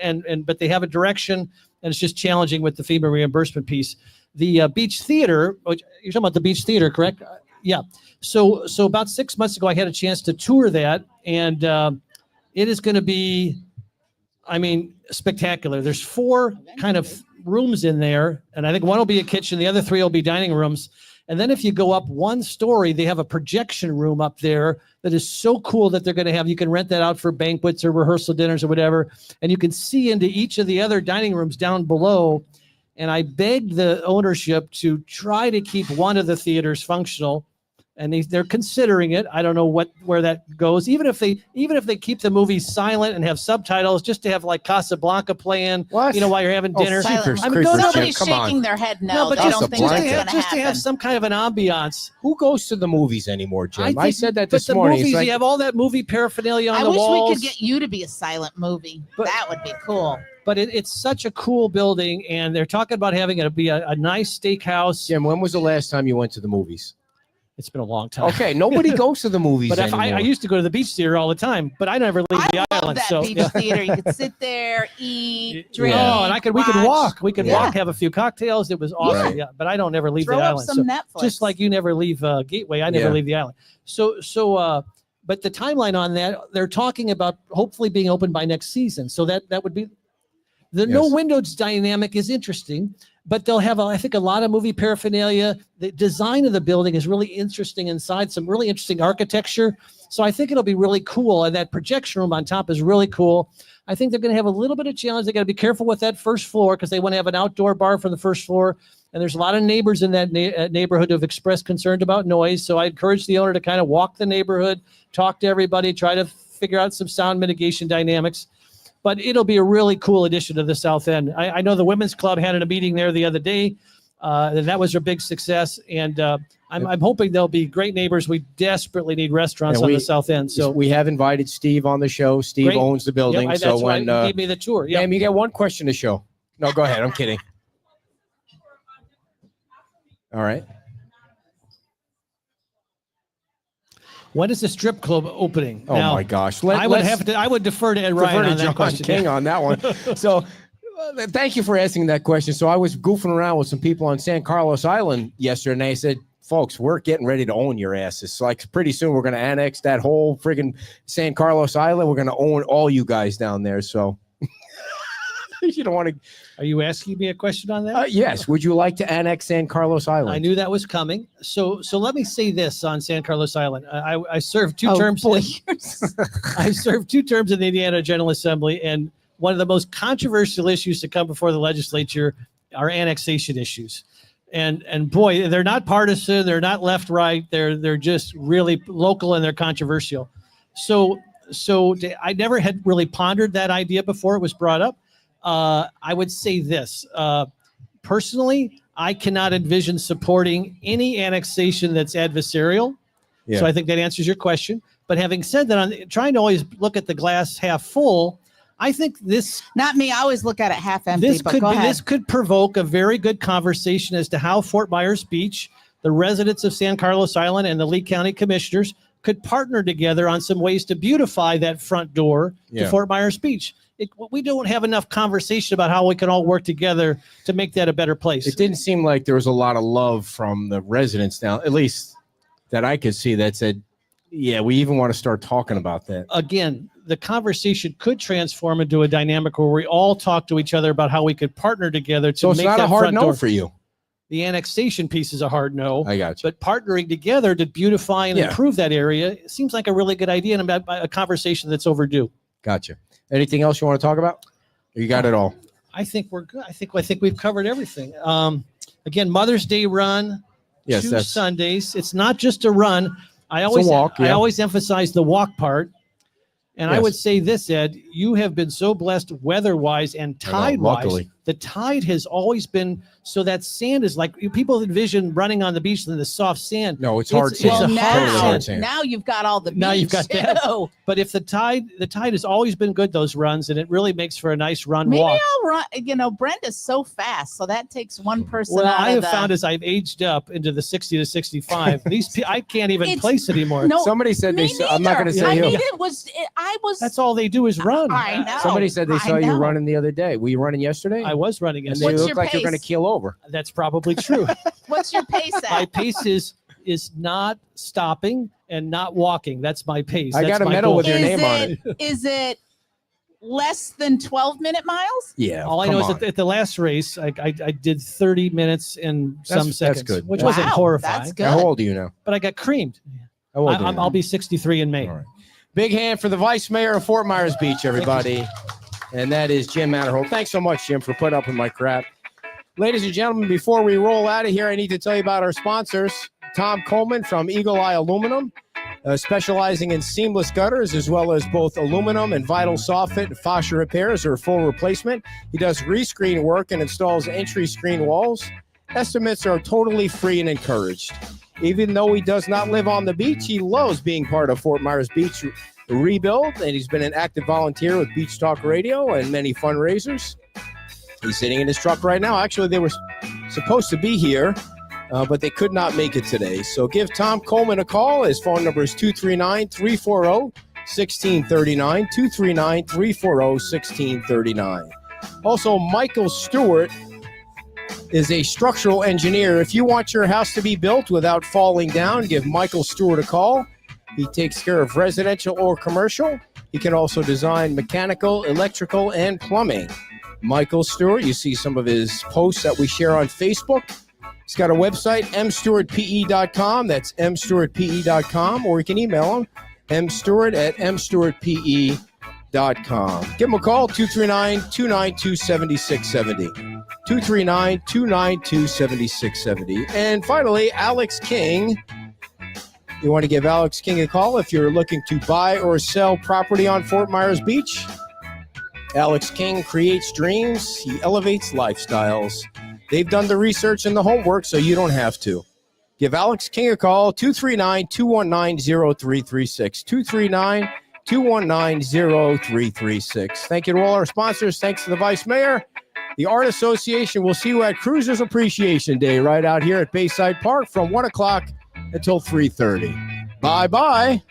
S9: but they have a direction, and it's just challenging with the FEMA reimbursement piece. The Beach Theater, which you're talking about the Beach Theater, correct? Yeah. So about 6 months ago, I had a chance to tour that, and it is going to be, I mean, spectacular. There's 4 kind of rooms in there, and I think one will be a kitchen, the other 3 will be dining rooms. And then if you go up 1 story, they have a projection room up there that is so cool that they're going to have, you can rent that out for banquets or rehearsal dinners or whatever. And you can see into each of the other dining rooms down below. And I begged the ownership to try to keep one of the theaters functional. and they're considering it. I don't know where that goes. Even if they keep the movie silent and have subtitles, just to have like Casablanca playing,
S5: What?
S9: while you're having dinner.
S6: Silent.
S5: Creepers,
S6: Somebody's
S5: Jim, come on.
S6: shaking their head no.
S9: but
S6: They don't think
S5: just
S6: that's
S5: to
S6: going to
S9: just to
S6: happen.
S9: have some kind of an ambiance.
S5: Who goes to the movies anymore, Jim? I
S9: think-
S5: said that
S9: but
S5: this
S9: the
S5: morning.
S9: Movies,
S5: It's like,
S9: you have all that movie paraphernalia on
S6: I
S9: the
S6: wish
S9: walls.
S6: we could get you to be a silent movie.
S9: But-
S6: That would be cool.
S9: But it's such a cool building, and they're talking about having it be a nice steakhouse.
S5: Jim, when was the last time you went to the movies?
S9: It's been a long time.
S5: Okay, nobody goes to the movies
S9: But if
S5: anymore.
S9: I used to go to the beach theater all the time, but I never leave the
S6: I love
S9: island.
S6: that
S9: So
S6: beach
S9: yeah.
S6: theater. You could sit there, eat, drink.
S9: Oh, and we could
S6: watch.
S9: walk. We could
S6: Yeah.
S9: walk, have a few cocktails. It was awesome.
S5: Right.
S9: Yeah, but I don't ever leave
S6: Throw
S9: the
S6: up
S9: island.
S6: some
S9: So
S6: Netflix.
S9: just like you never leave Gateway, I never
S5: Yeah.
S9: leave the island. But the timeline on that, they're talking about hopefully being open by next season. So that would be the no
S5: Yes.
S9: windows dynamic is interesting, but they'll have I think a lot of movie paraphernalia. The design of the building is really interesting inside, some really interesting architecture. So I think it'll be really cool. And that projection room on top is really cool. I think they're going to have a little bit of challenge. They got to be careful with that first floor because they want to have an outdoor bar for the first floor. And there's a lot of neighbors in that neighborhood who have expressed concern about noise. So I encourage the owner to kind of walk the neighborhood, talk to everybody, try to figure out some sound mitigation dynamics. But it'll be a really cool addition to the South End. I know the Women's Club had a meeting there the other day, and that was a big success. And I'm hoping they'll be great neighbors. We desperately need restaurants
S5: And
S9: on
S5: we-
S9: the South End. So
S5: we have invited Steve on the show. Steve
S9: Great.
S5: owns the building.
S9: Yep,
S5: so
S9: that's
S5: when
S9: right. He gave me the tour. Yeah.
S5: ma'am, you get one question to show. No, go ahead. I'm kidding. All right.
S9: When is the strip club opening?
S5: Oh
S9: Now,
S5: my gosh.
S9: I would defer to Ed Ryan
S5: Refer to
S9: on that
S5: John
S9: question.
S5: King on that one. So thank you for asking that question. So I was goofing around with some people on San Carlos Island yesterday, and they said, folks, we're getting ready to own your asses. So like pretty soon we're going to annex that whole friggin' San Carlos Island. We're going to own all you guys down there. So you don't want to.
S9: Are you asking me a question on that?
S5: Yes. Would you like to annex San Carlos Island?
S9: I knew that was coming. So let me say this on San Carlos Island. I served two
S6: Oh,
S9: terms.
S6: boy.
S9: I served 2 terms in the Indiana General Assembly, and one of the most controversial issues to come before the legislature are annexation issues. And boy, they're not partisan. They're not left right. They're just really local and they're controversial. So I never had really pondered that idea before it was brought up. I would say this personally, I cannot envision supporting any annexation that's adversarial.
S5: Yeah.
S9: So I think that answers your question. But having said that, I'm trying to always look at the glass half full. I think this
S6: Not me. I always look at it half empty.
S9: this
S6: But
S9: could
S6: go ahead.
S9: this could provoke a very good conversation as to how Fort Myers Beach, the residents of San Carlos Island, and the Lee County Commissioners could partner together on some ways to beautify that front door
S5: Yeah.
S9: to Fort Myers Beach. We don't have enough conversation about how we can all work together to make that a better place.
S5: It didn't seem like there was a lot of love from the residents down, at least that I could see, that said, yeah, we even want to start talking about that.
S9: Again, the conversation could transform into a dynamic where we all talk to each other about how we could partner together to
S5: So it's
S9: make
S5: not
S9: that
S5: a hard
S9: front
S5: no
S9: door.
S5: for you.
S9: The annexation piece is a hard no.
S5: I got you.
S9: But partnering together to beautify and
S5: Yeah.
S9: improve that area seems like a really good idea and a conversation that's overdue.
S5: Gotcha. Anything else you want to talk about? Or you got it all?
S9: I think we're good. I think we've covered everything. Again, Mother's Day run,
S5: Yes,
S9: 2
S5: that's
S9: Sundays. It's not just a run. I
S5: a
S9: always
S5: walk,
S9: I
S5: yeah.
S9: always emphasize the walk part. And I
S5: Yes.
S9: would say this, Ed, you have been so blessed weather-wise and
S5: I know,
S9: tide-wise.
S5: luckily.
S9: The tide has always been so that sand is like people envision running on the beach in the soft sand.
S5: No, it's hard sand.
S9: It's
S6: well,
S9: a
S5: Totally hard
S6: now,
S5: sand.
S6: now you've got all the
S9: Now you've
S6: beach,
S9: got that.
S6: too.
S9: But if the tide has always been good, those runs, and it really makes for a nice run
S6: Maybe
S9: walk.
S6: I'll run. Brenda's so fast, so that takes one person
S9: Well,
S6: out
S9: I
S6: of
S9: have
S6: the.
S9: found as I've aged up into the 60 to 65, I can't even
S6: It's-
S9: place anymore.
S6: no,
S5: Somebody said
S6: me
S5: I'm not going to
S6: neither.
S5: say
S6: I
S5: who.
S6: mean, I was.
S9: That's all they do is run.
S6: I know.
S5: Somebody said they
S6: I
S5: saw you
S6: know.
S5: running the other day. Were you running yesterday?
S9: I was running
S5: and
S9: it.
S5: they
S6: What's
S5: look
S6: your
S5: like you're going to
S6: pace?
S5: keel over.
S9: That's probably true.
S6: What's your pace
S9: My
S6: at?
S9: pace is not stopping and not walking. That's my pace.
S5: I
S9: That's
S5: got a
S9: my
S5: medal
S9: goal.
S5: with your name on it.
S6: Is it less than 12-minute miles?
S5: Yeah.
S9: All I
S5: come
S9: know is
S5: on.
S9: that at the last race, I did 30 minutes and some
S5: That's
S9: seconds,
S5: good.
S9: which
S6: Wow,
S9: wasn't horrifying.
S6: that's good.
S5: How old are you now?
S9: But I got creamed.
S5: How old are you?
S9: I'll be 63 in May.
S5: All right. Big hand for the Vice Mayor of Fort Myers Beach, everybody. And that is Jim Atterholt. Thanks so much, Jim, for putting up with my crap. Ladies and gentlemen, before we roll out of here, I need to tell you about our sponsors. Tom Coleman from Eagle Eye Aluminum, specializing in seamless gutters as well as both aluminum and vinyl soffit and fascia repairs or full replacement. He does rescreen work and installs entry screen walls. Estimates are totally free and encouraged. Even though he does not live on the beach, he loves being part of Fort Myers Beach Rebuild, and he's been an active volunteer with Beach Talk Radio and many fundraisers. He's sitting in his truck right now. Actually, they were supposed to be here, but they could not make it today. So give Tom Coleman a call. His phone number is 239-340-1639, 239-340-1639. Also, Michael Stewart is a structural engineer. If you want your house to be built without falling down, give Michael Stewart a call. He takes care of residential or commercial. He can also design mechanical, electrical, and plumbing. Michael Stewart, you see some of his posts that we share on Facebook. He's got a website, mstewartpe.com. That's mstewartpe.com, or you can email him, mstewart@mstewartpe.com. Give him a call, 239-292-7670. 239-292-7670. And finally, Alex King. You want to give Alex King a call if you're looking to buy or sell property on Fort Myers Beach. Alex King creates dreams. He elevates lifestyles. They've done the research and the homework, so you don't have to. Give Alex King a call, 239-219-0336. 239-219-0336. Thank you to all our sponsors. Thanks to the Vice Mayor. The Art Association will see you at Cruisers Appreciation Day right out here at Bayside Park from 1 o'clock until 3:30. Bye-bye.